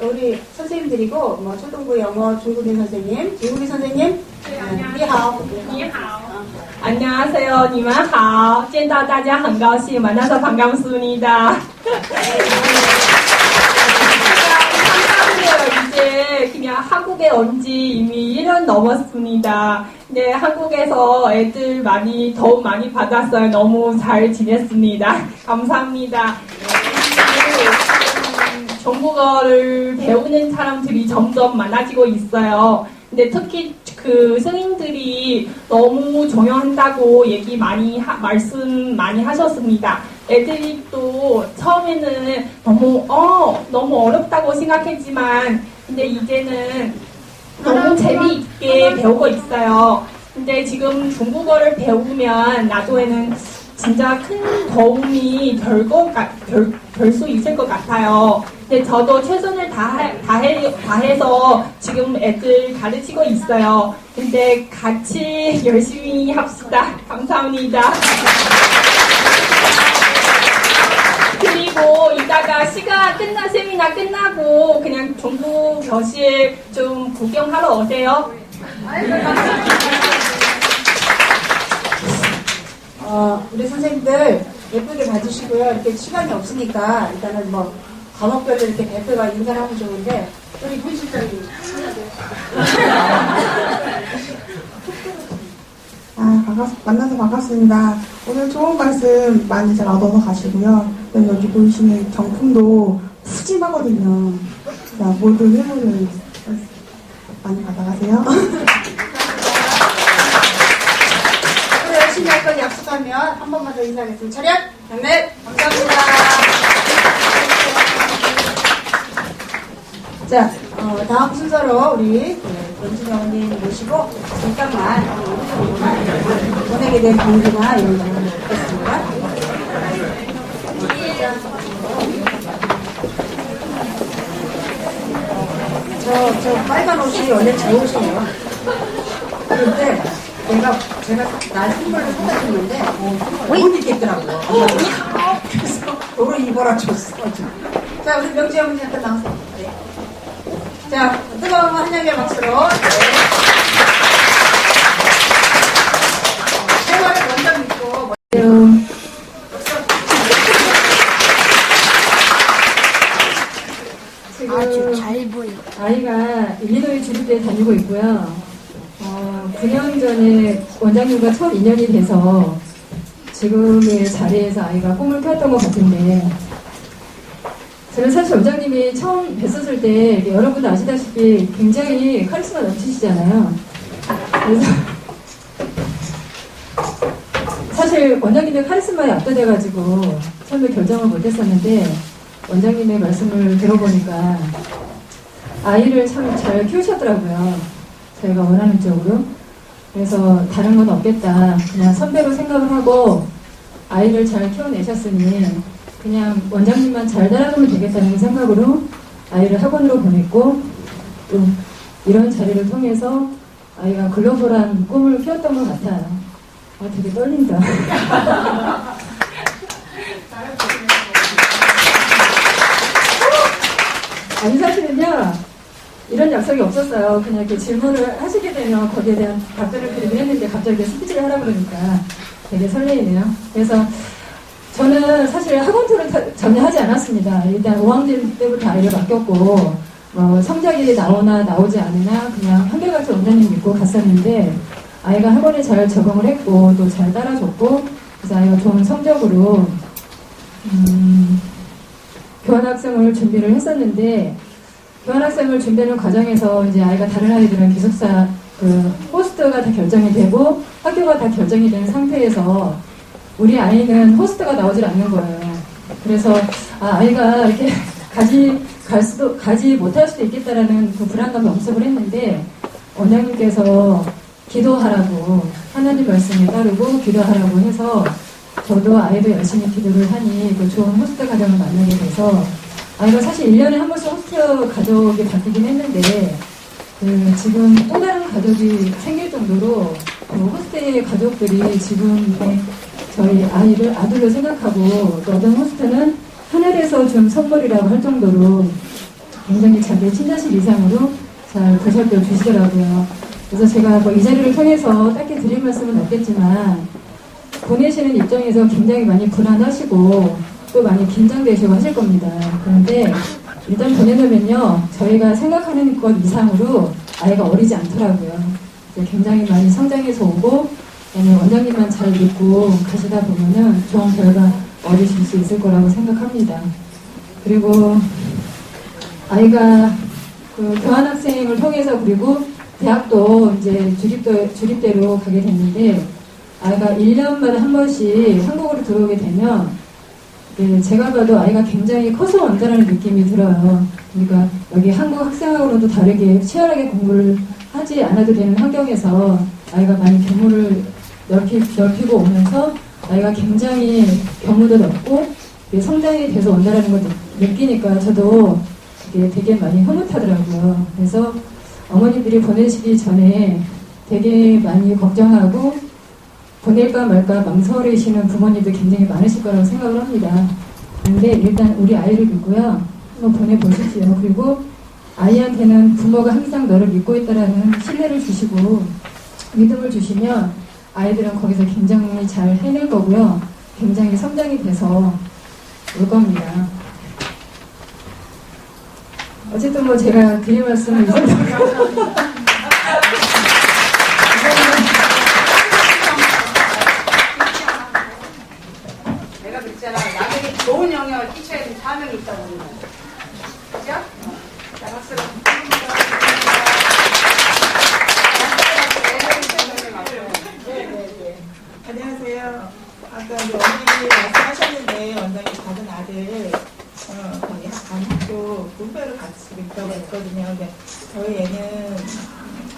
우리 선생님들이고, 뭐, 초등부 영어, 중국인 선생님, 중국인 선생님, 니하오. 안녕하세요. 你们好. 见到大家很高兴. 만나서 반갑습니다. 이제 그냥 한국에 온 지 이미 1년 넘었습니다. 근데 한국에서 애들 도움 많이 받았어요. 너무 잘 지냈습니다. 감사합니다. 중국어를 배우는 사람들이 점점 많아지고 있어요. 근데 특히 그 승인들이 너무 중요한다고 말씀 많이 하셨습니다. 애들이 또 처음에는 너무 어렵다고 생각했지만, 근데 이제는 너무 재미있게 배우고 있어요. 근데 지금 중국어를 배우면 나중에는 진짜 큰 도움이 될 수 있을 것 같아요. 근데 저도 최선을 다해서 지금 애들 가르치고 있어요. 근데 같이 열심히 합시다. 감사합니다. 그리고 이따가 세미나 끝나고 그냥 중국 교실 좀 구경하러 오세요. 우리 선생님들 예쁘게 봐주시고요. 이렇게 시간이 없으니까 일단은 뭐 과목별로 이렇게 대표가 인사를 하면 좋은데 우리 분 실장님. 만나서 반갑습니다. 오늘 좋은 말씀 많이 잘 얻어서 가시고요. 여기 보이시는 경품도 푸짐하거든요. 모든 회물을 많이 받아가세요. 열심히 할 건 약속하면 한 번만 더 인사하겠습니다. 차렷! 경례! 감사합니다. 자, 다음 순서로 우리 연준이 어머님 모시고 잠깐만 보내게 된 공지나 이런 거 듣겠습니다. 저 빨간 옷이 원래 제 옷이에요. 그런데 제가 날 선물로 사다 줬는데 못 입겠더라고요. 그래서 도로 입어라 줬어. 자, 우리 명지 어머니 잠깐 나오세요. 네. 자, 뜨거운 환영의 박수로. 네. 일리노이 주립대에 다니고 있고요. 9년 전에 원장님과 첫 인연이 돼서 지금의 자리에서 아이가 꿈을 꿨던 것 같은데, 저는 사실 원장님이 처음 뵀었을 때 여러분도 아시다시피 굉장히 카리스마 넘치시잖아요. 그래서 사실 원장님의 카리스마에 압도돼가지고 처음에 결정을 못했었는데, 원장님의 말씀을 들어보니까 아이를 참 잘 키우셨더라고요. 저희가 원하는 쪽으로. 그래서 다른 건 없겠다. 그냥 선배로 생각을 하고 아이를 잘 키워내셨으니 그냥 원장님만 잘 따라가면 되겠다는 생각으로 아이를 학원으로 보냈고, 또 이런 자리를 통해서 아이가 글로벌한 꿈을 키웠던 것 같아요. 되게 떨린다. 아니, 사실은요, 이런 약속이 없었어요. 그냥 이렇게 질문을 하시게 되면 거기에 대한 답변을 드리긴 했는데 갑자기 스피치를 하라 그러니까 되게 설레이네요. 그래서 저는 사실 학원 투어를 전혀 하지 않았습니다. 일단 5학년 때부터 아이를 맡겼고, 성적이 나오나 나오지 않으나 그냥 한결같이 원장님 믿고 갔었는데, 아이가 학원에 잘 적응을 했고 또 잘 따라줬고, 그래서 아이가 좋은 성적으로 교환학생을 준비를 했었는데, 교환학생을 준비하는 과정에서 이제 아이가 다른 아이들은 기숙사 호스트가 다 결정이 되고 학교가 다 결정이 된 상태에서 우리 아이는 호스트가 나오질 않는 거예요. 그래서 아이가 이렇게 가지 못할 수도 있겠다라는 그 불안감을 엄습을 했는데, 원장님께서 기도하라고, 하나님 말씀에 따르고 기도하라고 해서 저도 아이도 열심히 기도를 하니 그 좋은 호스트 가정을 만나게 돼서, 아이가 사실 1년에 한 번씩 호스트 가족이 바뀌긴 했는데, 지금 또 다른 가족이 생길 정도로 호스트의 가족들이 지금 저희 아이를 아들로 생각하고, 또 어떤 호스트는 하늘에서 준 선물이라고 할 정도로 굉장히 자기의 친자식 이상으로 잘 보살펴 주시더라고요. 그래서 제가 이 자리를 통해서 딱히 드릴 말씀은 없겠지만, 보내시는 입장에서 굉장히 많이 불안하시고 또 많이 긴장되시고 하실 겁니다. 그런데 일단 보내려면요, 저희가 생각하는 것 이상으로 아이가 어리지 않더라고요. 굉장히 많이 성장해서 오고, 원장님만 잘 믿고 가시다 보면은 좋은 결과 얻으실 수 있을 거라고 생각합니다. 그리고 아이가 교환학생을 통해서, 그리고 대학도 이제 주립대로 가게 됐는데, 아이가 1년마다 한 번씩 한국으로 들어오게 되면 제가 봐도 아이가 굉장히 커서 온다는 느낌이 들어요. 그러니까 여기 한국 학생하고도 다르게 치열하게 공부를 하지 않아도 되는 환경에서 아이가 많이 경우를 넓히고 오면서 아이가 굉장히 경우도 넓고 성장이 돼서 온다는 걸 느끼니까 저도 되게 많이 흐뭇하더라고요. 그래서 어머니들이 보내시기 전에 되게 많이 걱정하고 보낼까 말까 망설이시는 부모님도 굉장히 많으실 거라고 생각을 합니다. 그런데 일단 우리 아이를 믿고요, 한번 보내보십시오. 그리고 아이한테는 부모가 항상 너를 믿고 있다라는 신뢰를 주시고 믿음을 주시면 아이들은 거기서 굉장히 잘 해낼 거고요, 굉장히 성장이 돼서 올 겁니다. 어쨌든 제가 드릴 말씀은 이 정도. 나에게 좋은 영향을 끼쳐야 되는 사명이 있다고 하는 거예요. 그죠? 자, 박수로. 안녕하세요. 아까 원장님이 말씀하셨는데, 원장님 작은 아들 거기 안학교 문별을 같이 있다고 했거든요. 근데 저희 애는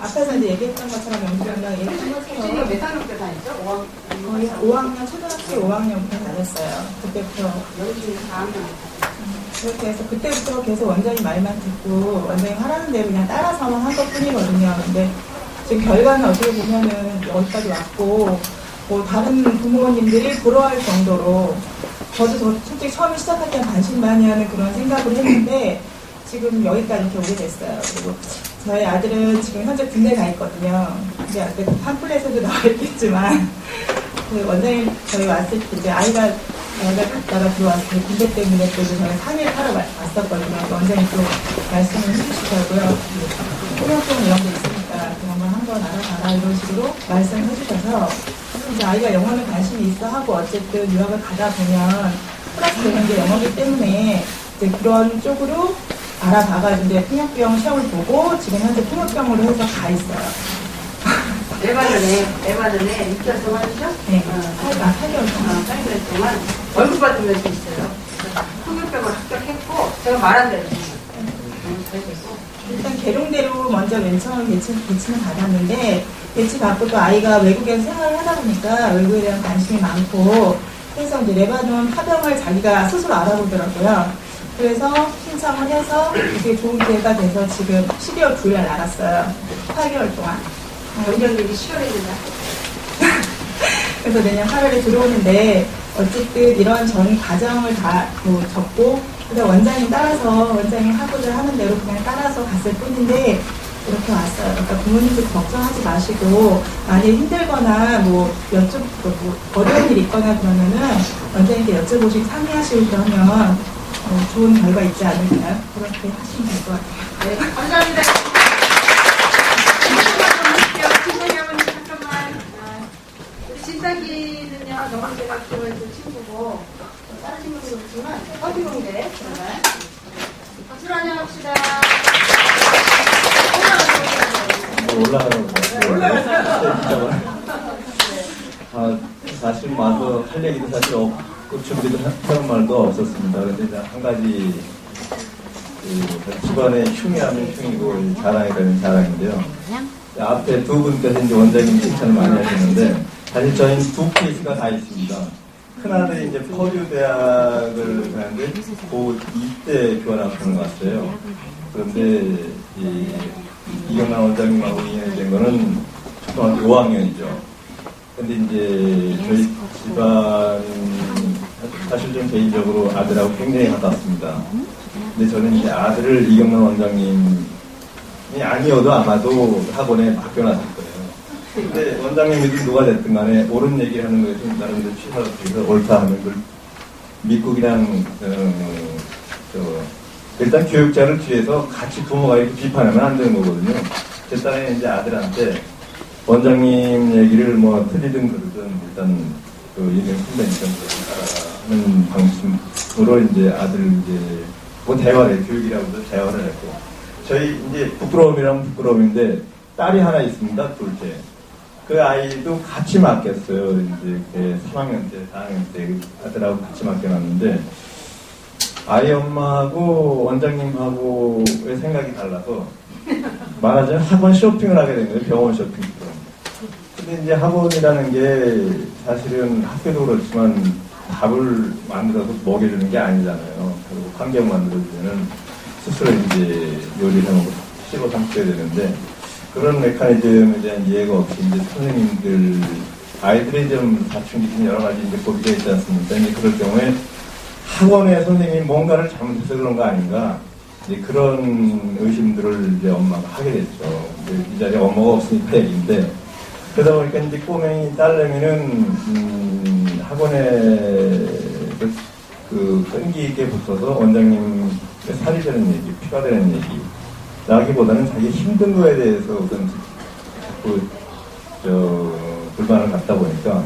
앞에서 이제 얘기했던 것처럼 영주랑 얘기했던 것처럼 몇 학년 때 다녔죠? 거의 5학년, 초등학교 5학년부터 다녔어요. 그때부터. 여기 4학년. 그렇게 해서 그때부터 계속 원장님 말만 듣고 원장님 하라는 대로 그냥 따라서만 한 것 뿐이거든요. 근데 지금 결과는 어떻게 보면은 여기까지 왔고, 다른 부모님들이 부러워할 정도로, 저도 솔직히 처음에 시작할 때는 반신반의하는 그런 생각을 했는데, 지금 여기까지 이렇게 오게 됐어요. 그리고 저희 아들은 지금 현재 군대 가 있거든요. 이제 아까 그 팜플렛에도 나와 있겠지만, 그 원장님 저희 왔을 때 이제 아이가 갔다가 들어왔을 때 군대 때문에 또 저희 상해를 하러 왔었거든요. 원장님 또 말씀을 해주시더라고요. 통역병 이런 게 있으니까 그런 걸 한번 알아봐라 이런 식으로 말씀해 주셔서 이제 아이가 영어는 관심이 있어 하고 어쨌든 유학을 가다 보면 플러스 되는 게 영어기 때문에 이제 그런 쪽으로 알아봐가지고 이제 통역병 시험을 보고 지금 현재 통역병으로 해서 가 있어요. 얼마 전에 6개월 동안이죠? 네, 8개월 동안. 8개월 동안 월급 받으면서 있어요. 통역병을 합격했고 제가 말한 대로 잘 됐고. 일단 계룡대로 먼저 맨 처음에 배치는 받았는데 배치 받고 또 아이가 외국에서 생활을 하다 보니까 외국에 대한 관심이 많고 그래서 이제 레바논 파병을 자기가 스스로 알아보더라고요. 그래서 신청을 해서 이게 좋은 기회가 돼서 지금 12월 9일에 나갔어요. 8개월 동안. 원장님이 10월에 된다. 그래서 내년 8월에 들어오는데 어쨌든 이런 전 과정을 다 적고 그래서 원장님 따라서 원장님 하고자 하는 대로 그냥 따라서 갔을 뿐인데 이렇게 왔어요. 그러니까 부모님들 걱정하지 마시고 만약에 힘들거나 어려운 일 있거나 그러면은 원장님께 여쭤보시고 상의하시고 그러면 좋은 결과 있지 않을까요? 그렇게 하시면 될 것 같아요. 네, 감사합니다. 진탁이 어머니 잠깐만. 우리 진탁이는요, 노원대학교에서 친구고 다른 친구도 그렇지만 서비공대 정말 박수로 안녕합시다. 사실 와서 할 얘기도 사실 없고 준비도 하는 말도 없었습니다. 그런데 이제 한 가지 집안의 흉이라면 흉이고 자랑이라면 자랑인데요. 앞에 두 분께서 이제 원장님 칭찬을 많이 하셨는데 사실 저희는 두 케이스가 다 있습니다. 큰아들이 이제 퍼듀 대학을 가는데 고2때 교환학생을 갔어요. 그런데 이경란 원장님하고 인연이 된 거는 초등학교 5학년이죠. 근데 이제 저희 집안 사실 좀 개인적으로 아들하고 굉장히 가깝습니다. 근데 저는 이제 아들을 이경란 원장님이 아니어도 아마도 학원에 맡겨놨을 거예요. 근데 원장님이 누가 됐든 간에 옳은 얘기를 하는 거에 좀 나름대로 취사해서 옳다 하는 걸 믿고 그냥 일단 교육자를 뒤에서 같이 부모가 이렇게 비판하면 안 되는 거거든요. 제 딸은 이제 아들한테 원장님 얘기를 틀리든 그러든 일단 얘기는 큰다니까 하는 방식으로 이제 아들 이제 대화를 교육이라고도 대화를 했고 저희 이제 부끄러움이라면 부끄러움인데 딸이 하나 있습니다. 둘째. 그 아이도 같이 맡겼어요. 이제 3학년 때, 4학년 때 아들하고 같이 맡겨놨는데 아이 엄마하고 원장님하고의 생각이 달라서 말하자면 학원 쇼핑을 하게 된 거예요. 병원 쇼핑처럼. 근데 이제 학원이라는 게 사실은 학교도 그렇지만 밥을 만들어서 먹여주는 게 아니잖아요. 그리고 환경 만들어주면 스스로 이제 요리를 해먹고 씹어 삼켜야 되는데 그런 메커니즘에 대한 이해가 없이 이제 선생님들 아이들이 좀 사춘기 여러 가지 이제 고비가 있지 않습니까? 이제 그럴 경우에 학원의 선생님이 뭔가를 잘못해서 그런 거 아닌가 이제 그런 의심들을 이제 엄마가 하게 됐죠. 이 자리에 엄마가 없으니까 얘기인데 그러다 보니까 이제 꼬맹이 딸내미는 학원에 끈기 있게 붙어서 원장님 살이 되는 얘기, 피가 되는 얘기 라기보다는 자기 힘든 거에 대해서 우선 자꾸 불만을 갖다 보니까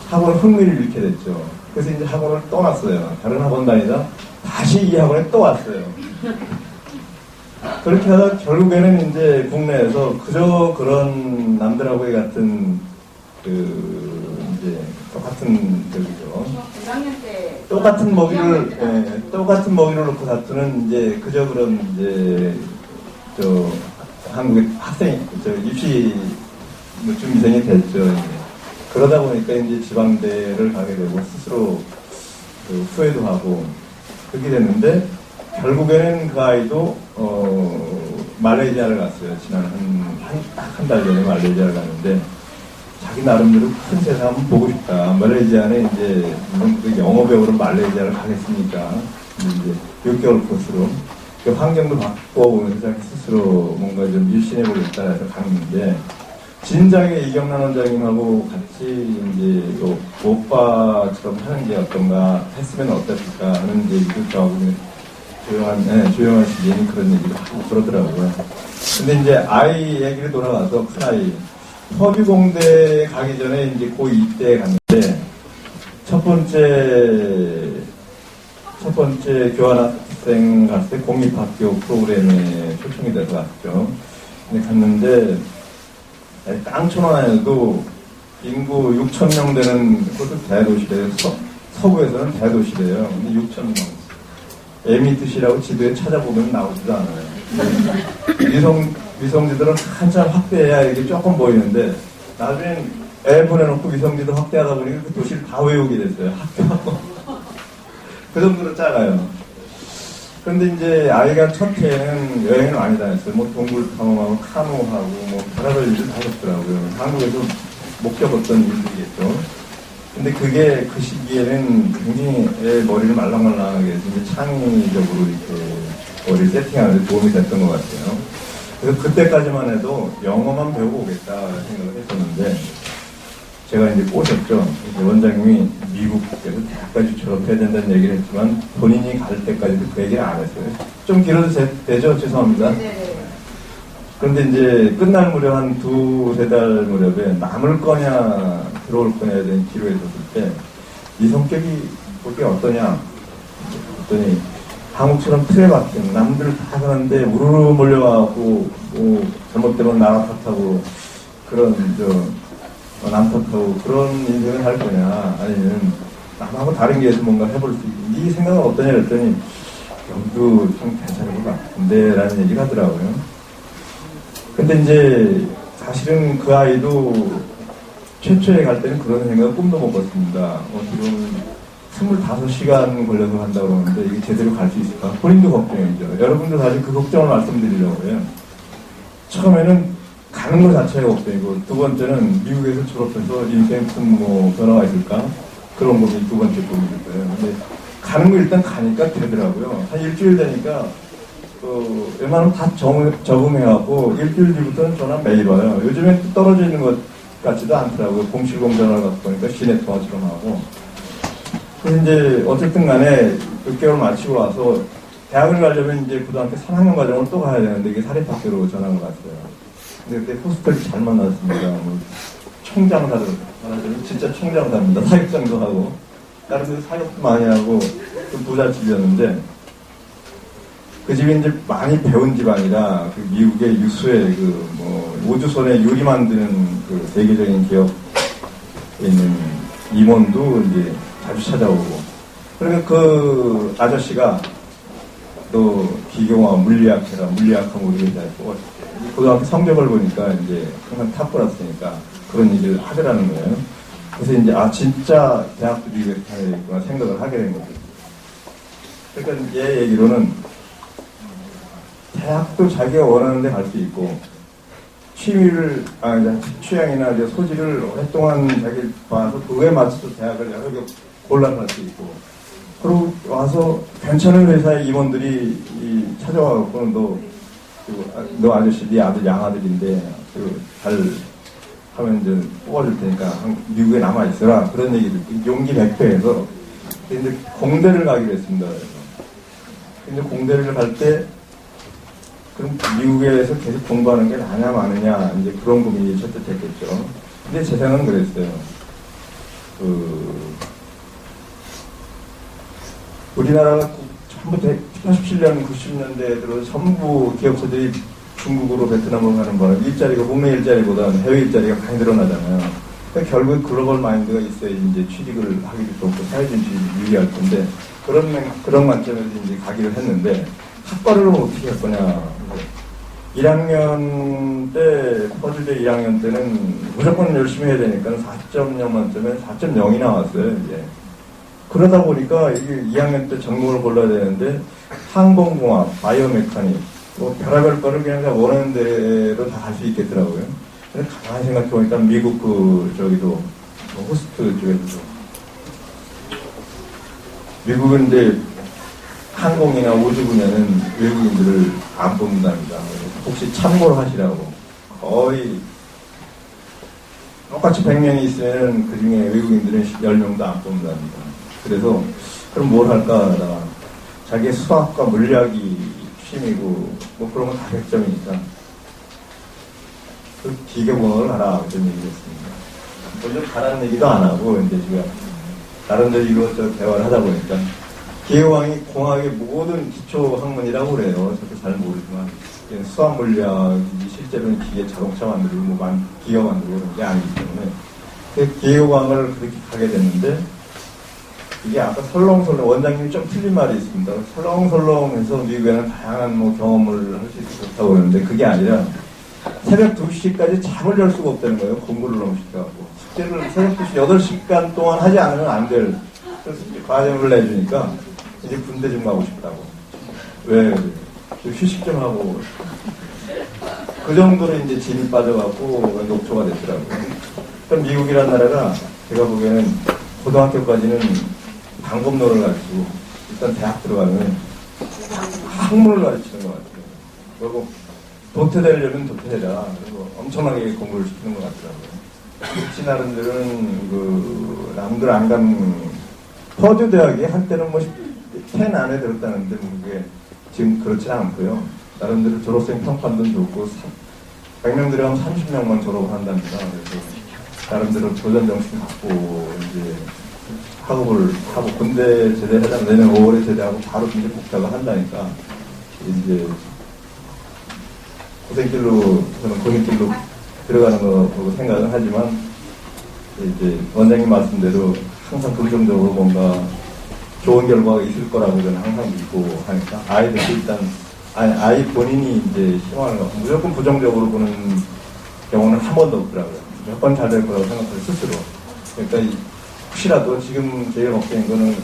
학원 흥미를 잃게 됐죠. 그래서 이제 학원을 떠났어요. 다른 학원 다니다 다시 이 학원에 또 왔어요. 그렇게 하다 결국에는 이제 국내에서 그저 그런 남들하고의 같은 이제 똑같은 저기죠. 1학년 때 똑같은 먹이를 놓고 다투는 이제 그저 그런 이제 한국의 학생 입시 준비생이 됐죠. 그러다 보니까 이제 지방대를 가게 되고 스스로 후회도 하고 그렇게 됐는데 결국에는 그 아이도 말레이시아를 갔어요. 지난 한 달 전에 말레이시아를 갔는데 자기 나름대로 큰 세상 한번 보고 싶다. 말레이시아는 이제 그 영어 배우러 말레이시아를 가겠습니까? 이제 6개월 코스로 그 환경도 바꿔보면서 자기 스스로 뭔가 좀 일신해보겠다 해서 갔는데 진작에 이경란 원장님하고 같이 이제 오빠처럼 하는 게 어떤가 했으면 어땠을까 하는 얘기도 저하고 조용한 시기에는 그런 얘기를 하고 그러더라고요. 근데 이제 아이 얘기를 돌아가서 큰아이. 서류공대 가기 전에 이제 고2 때 갔는데, 첫 번째 교환학생 갔을 때 공립학교 프로그램에 초청이 돼서 갔죠. 근데 갔는데, 깡촌하에도 인구 6,000명 되는 그것도 대도시래요. 서부에서는 대도시래요. 근데 6,000명. 에미트시라고 지도에 찾아보면 나오지도 않아요. 위성지도를 한참 확대해야 이게 조금 보이는데, 나중엔 애 보내놓고 위성지도 확대하다 보니까 그 도시를 다 외우게 됐어요. 학교하고. 그 정도로 작아요. 그런데 이제 아이가 첫 해에는 여행을 많이 다녔어요. 뭐 동굴 탐험하고 카누하고 뭐 별의별 일을 다 했더라고요. 한국에서 못 겪었던 일들이겠죠. 근데 그게 그 시기에는 굉장히 애 머리를 말랑말랑하게 해서 이제 창의적으로 이렇게 머리를 세팅하는 데 도움이 됐던 것 같아요. 그래서 그때까지만 해도 영어만 배우고 오겠다 생각을 했었는데, 제가 이제 꼬셨죠. 원장님이 미국에서 대학까지 졸업해야 된다는 얘기를 했지만 본인이 갈 때까지도 그 얘기를 안 했어요. 좀 길어도 되죠? 죄송합니다. 그런데 이제 끝날 무렵 한 2-3달 무렵에 남을 거냐 들어올 거냐에 대한 기로에 섰을 때 이 성격이 그게 어떠냐 했더니 한국처럼 틀에 박힌 남들 다 하는데 우르르 몰려와갖고 뭐 잘못되면 나라 탓하고 그런 남 탓하고 그런 인생을 할 거냐, 아니면 남하고 다른 길에서 뭔가 해볼 수 있는 이 생각은 어떠냐 했더니 여기도 좀 괜찮은 것 같은데 라는 얘기를 하더라고요. 근데 이제 사실은 그 아이도 최초에 갈 때는 그런 생각을 꿈도 못 꿨습니다. 지금 25시간 걸려서 간다고 그러는데 이게 제대로 갈 수 있을까? 본인도 걱정이죠. 여러분도 사실 그 걱정을 말씀드리려고 해요. 처음에는 가는 것 자체가 걱정이고, 두 번째는 미국에서 졸업해서 인생 큰 뭐 변화가 있을까? 그런 고민이 두 번째 고민일 거예요. 근데 가는 거 일단 가니까 되더라고요. 한 일주일 되니까 웬만하면 다 적응해갖고 일주일 뒤부터는 전화 매일 와요. 요즘엔 떨어져 있는 것 같지도 않더라고요. 공실공 전화를 갖고 보니까 시내 통화처럼 하고. 그래서 이제 어쨌든 간에 6개월 마치고 와서 대학을 가려면 이제 고등학교 3학년 과정을 또 가야 되는데 이게 사립학교로 전학을 갔어요. 근데 그때 호스텔 잘 만났습니다. 뭐 총장사를 말하자면 진짜 총장사입니다. 사육장도 하고 다른 데서 사육도 많이 하고 좀 부잣집이었는데, 그 집이 이제 많이 배운 집안이라 그 미국의 유수의 우주선에 유리 만드는 그 세계적인 기업에 있는 임원도 이제 자주 찾아오고, 그러니까 그 아저씨가 또 기경화 물리학해라, 물리학하면 우리 회사에 뽑았을 때 고등학교 성적을 보니까 이제 항상 탑 플러스니까 그런 얘기를 하더라는 거예요. 그래서 이제 진짜 대학도 미국에서 다니겠구나 생각을 하게 된 거죠. 그러니까 얘 얘기로는 대학도 자기가 원하는 데 갈 수 있고, 취향이나 이제 소질을 오랫동안 자기 봐서 그거에 맞춰서 대학을 여러 개 골라갈 수 있고, 그리고 와서 괜찮은 회사의 임원들이 찾아와갖고 너 아저씨 네 아들 양아들인데 잘 하면 이제 뽑아줄 테니까 미국에 남아있어라, 그런 얘기를 용기 100배해서 근데 공대를 가기로 했습니다. 근데 공대를 갈 때 그럼 미국에서 계속 공부하는 게 나냐 마느냐 이제 그런 고민이 첫째 됐겠죠. 근데 제 생각은 그랬어요. 우리나라가 전부 87년 90년대에 들어서 전부 기업체들이 중국으로 베트남으로 가는 바람에 일자리가 국내 일자리보다 해외 일자리가 많이 늘어나잖아요. 그러니까 결국 글로벌 마인드가 있어야지 이제 취직을 하기도 좋고 사회적인 취직이 유리할 텐데, 그런 관점에서 이제 가기로 했는데 학과를 어떻게 할 거냐. 1학년 때, 퍼즐대 1학년 때는 무조건 열심히 해야 되니까 4.0 만점에 4.0이 나왔어요, 이제. 그러다 보니까 이게 2학년 때 전공을 골라야 되는데, 항공공학, 바이오메카닉, 뭐 별의별 거를 그냥 다 원하는 대로 다 갈 수 있겠더라고요. 근데 가만히 생각해보니까 미국 호스트 쪽에서도. 미국은 이제 항공이나 우주 분야는 외국인들을 안 뽑는답니다. 혹시 참고로 하시라고. 거의 똑같이 100명이 있으면 그 중에 외국인들은 10명도 안 뽑는답니다. 그래서 그럼 뭘 할까 하다가 자기의 수학과 물리학이 취미고 뭐 그런 건 다 100점이니까 그 기계공학을 하라 그런 얘기를 했습니다. 물론 가라는 얘기도 안 하고 이제 제가 나름대로 이것저것 대화를 하다 보니까 기계공학이 공학의 모든 기초 학문이라고 그래요. 저도 잘 모르지만 수학 물리학이 실제로는 기계 자동차 만들고 뭐 기계 만들고 그런 게 아니기 때문에 그 기계공학을 그렇게 가게 됐는데 이게 아까 설렁설렁 원장님이 좀 틀린 말이 있습니다. 설렁설렁해서 미국에는 다양한 뭐 경험을 할 수 있어서 좋다고 그러는데 그게 아니라 새벽 2시까지 잠을 잘 수가 없다는 거예요. 공부를 너무 시켜갖고 숙제를 새벽 2시 8시간 동안 하지 않으면 안 될 과정을 내주니까 이제 군대 좀 가고 싶다고. 왜 휴식 좀 하고 그 정도로 이제 진이 빠져갖고 녹초가 됐더라고요. 그럼 미국이라는 나라가 제가 보기에는 고등학교까지는 방법론을 가르치고 일단 대학 들어가면 학문을 가르치는 것 같아요. 그리고 도태되려면 도태해라. 그리고 엄청나게 공부를 시키는 것 같더라고요. 혹시 나름대로는 그 남들 안 가는 퍼듀 대학이 한때는 뭐 10 안에 들었다는데 그게 지금 그렇지 않고요. 나름대로 졸업생 평판도 좋고 100명 들어가면 30명만 졸업한답니다. 그래서 나름대로 도전 정신 갖고 이제 학업을 하고 군대 제대하자면 내년 5월에 제대하고 바로 이제 복학을 한다니까 이제 고생길로 저는 고생길로 들어가는 거라고 생각은 하지만 이제 원장님 말씀대로 항상 긍정적으로 뭔가 좋은 결과가 있을 거라고 저는 항상 믿고 하니까 아이들도 일단 아이 본인이 이제 희망을 갖고 무조건 부정적으로 보는 경우는 한 번도 없더라고요. 몇 번 잘 될 거라고 생각해요 스스로. 그러니까 혹시라도 지금 제일 걱정인 거는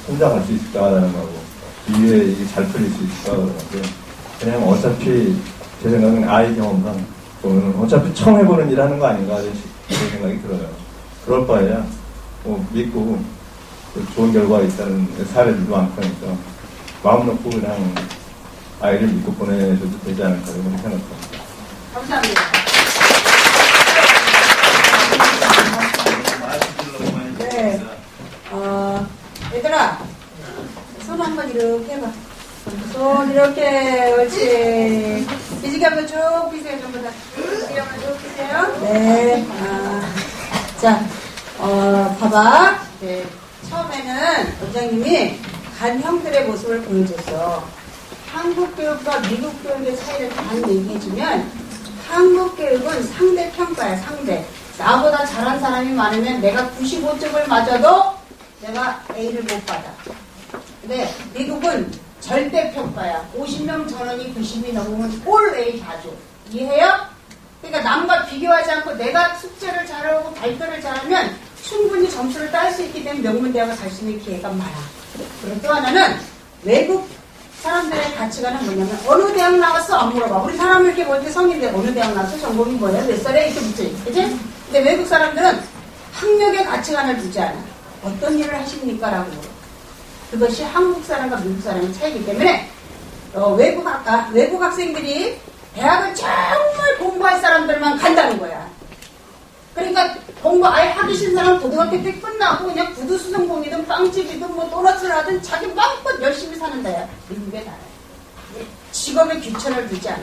혼자 갈 수 있을까라는 거고 뒤에 이게 잘 풀릴 수 있을까 그러는 건데 그냥 어차피 제 생각은 아이 경험상 또는 어차피 처음 해보는 일 하는 거 아닌가 그런 생각이 들어요. 그럴 바에야 뭐 믿고 좋은 결과가 있다는 사례들도 많으니까 마음 놓고 그냥 아이를 믿고 보내줘도 되지 않을까 그런 생각합니다. 감사합니다. 네. 얘들아, 손 한번 이렇게 해봐. 손 이렇게, 옳지. 기지개 한번 쭉 피세요, 전부 다. 기지개 한번 쭉 피세요. 네. 자, 봐봐. 네. 처음에는 원장님이 간형들의 모습을 보여줬어. 한국 교육과 미국 교육의 차이를 다 얘기해주면 한국 교육은 상대 평가야, 상대. 나보다 잘한 사람이 많으면 내가 95점을 맞아도 내가 A를 못 받아. 근데 미국은 절대 평가야. 50명 전원이 90이 넘으면 올 A 다 줘. 이해해요? 그러니까 남과 비교하지 않고 내가 숙제를 잘하고 발표를 잘하면 충분히 점수를 딸 수 있기 때문에 명문대학을 갈 수 있는 기회가 많아. 그리고 또 하나는 외국 사람들의 가치관은 뭐냐면 어느 대학 나왔어? 안 물어봐. 우리 사람을 이렇게 볼 때 성인들 어느 대학 나왔어? 전공이 뭐야? 몇 살에? 이렇게 묻지. 그치? 근데 외국 사람들은 학력의 가치관을 두지 않아. 어떤 일을 하십니까? 라고 물어. 그것이 한국 사람과 미국 사람의 차이기 때문에 외국 학생들이 대학을 정말 공부할 사람들만 간다는 거야. 그러니까 공부 아예 하기 싫은 사람 고등학교 때 끝나고 그냥 구두 수성공이든 빵집이든 뭐 도넛을 하든 자기 마음껏 열심히 사는 데야. 미국의 나라. 직업에 귀천을 두지 않아.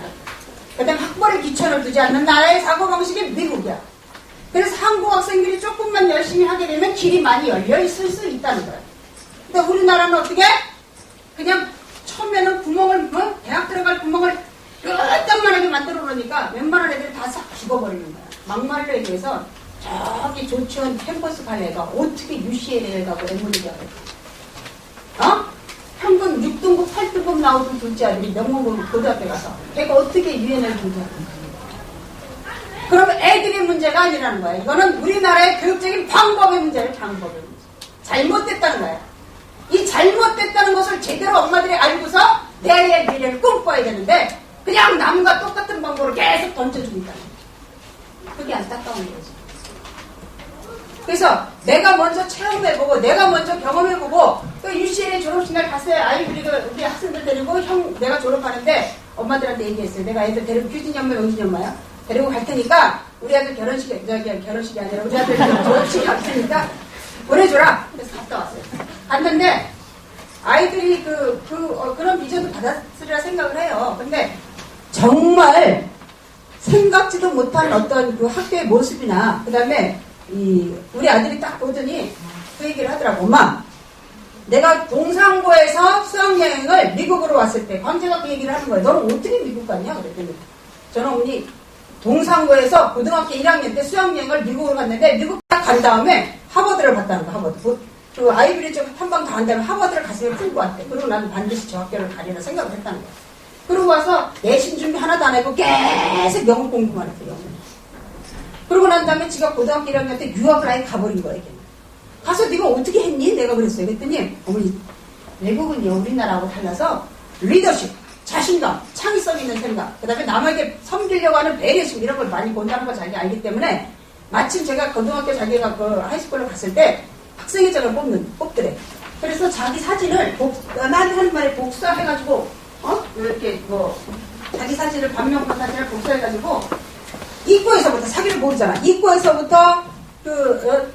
그다음 학벌에 귀천을 두지 않는 나라의 사고방식이 미국이야. 그래서 한국 학생들이 조금만 열심히 하게 되면 길이 많이 열려 있을 수 있다는 거야. 근데 우리나라는 어떻게? 그냥 처음에는 구멍을, 대학 들어갈 구멍을 끄떡만하게 만들어 놓으니까 웬만한 애들이 다 싹 죽어버리는 거야. 막말로 얘기해서 저기 조치원 캠퍼스 갈 애가 어떻게 UCLA에 가고 엠문이가 평균 6등급, 8등급 나오던 둘째 아들이 명문고 고등학교 가서 걔가 어떻게 UN을 공부하는 그럼 애들의 문제가 아니라는 거야. 이거는 우리나라의 교육적인 방법의 문제를 방법의 문제. 잘못됐다는 거야. 이 잘못됐다는 것을 제대로 엄마들이 알고서 내 아이의 미래를 꿈꿔야 되는데 그냥 남과 똑같은 방법으로 계속 던져주니까 그게 안타까운 거지. 그래서 내가 먼저 체험해보고 내가 먼저 경험해보고 또 UCLA 졸업식 날 갔어요. 우리 학생들 데리고 내가 졸업하는데 엄마들한테 얘기했어요. 내가 애들 데리고 규진이 엄마 영진이 엄마야 데리고 갈 테니까 우리 아들 결혼식이 아니라 우리 아들 졸업식이 없으니까 보내줘라. 그래서 갔다 왔어요. 갔는데 아이들이 그런 비전도 받았으리라 생각을 해요. 근데 정말 생각지도 못한 어떤 그 학교의 모습이나, 그 다음에 우리 아들이 딱 보더니 그 얘기를 하더라고. 엄마, 내가 동상고에서 수학여행을 미국으로 왔을 때, 광재가 그 얘기를 하는 거예요. 너는 어떻게 미국 갔냐? 그랬더니 저는 어머니 동상고에서 고등학교 1학년 때 수학여행을 미국으로 갔는데, 미국 딱 간 다음에 하버드를 갔다는 거. 하버드. 그 아이비리지 한 방 다 한 다음에 하버드를 가슴에 품고 왔대. 그리고 나는 반드시 저 학교를 가리라 생각을 했다는 거야. 그러고 와서 내신 준비 하나도 안 하고 계속 영어 공부만 했어요. 그러고 난 다음에 지가 고등학교 1학년 때 유학을 아예 가버린 거예요. 가서 네가 어떻게 했니? 내가 그랬어요. 그랬더니 어머니, 외국은요 우리나라하고 달라서 리더십, 자신감, 창의성 있는 생각, 그 다음에 남에게 섬기려고 하는 배려심, 이런 걸 많이 본다는 걸 자기 알기 때문에, 마침 제가 고등학교 자기가 그 하이스쿨을 갔을 때 학생회장을 뽑더래. 그래서 자기 사진을 나한테 하는 말에 복사해가지고 이렇게 자기 사진을, 반면권 사진을 복사해가지고 입구에서부터, 자기를 모르잖아, 입구에서부터 그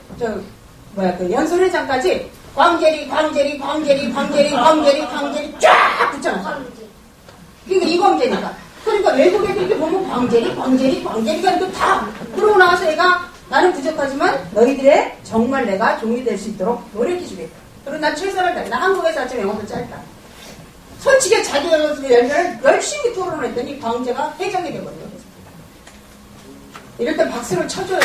연설회장까지 광재리 쫙 붙여놨어. 그러니까 이광재니까. 그러니까 외국에 그렇게 보면 광재리가 이렇게 다. 그러고 나와서 얘가 나는 부족하지만 너희들의 정말 내가 종이 될 수 있도록 노력해주겠다. 그리고 난 최선을 다해. 나 한국에서 아침 영어도 짧다. 솔직히 자기 연설을 열심히 토론을 했더니 광재가 회장이 되거든요. 이럴 때 박수를 쳐줘요.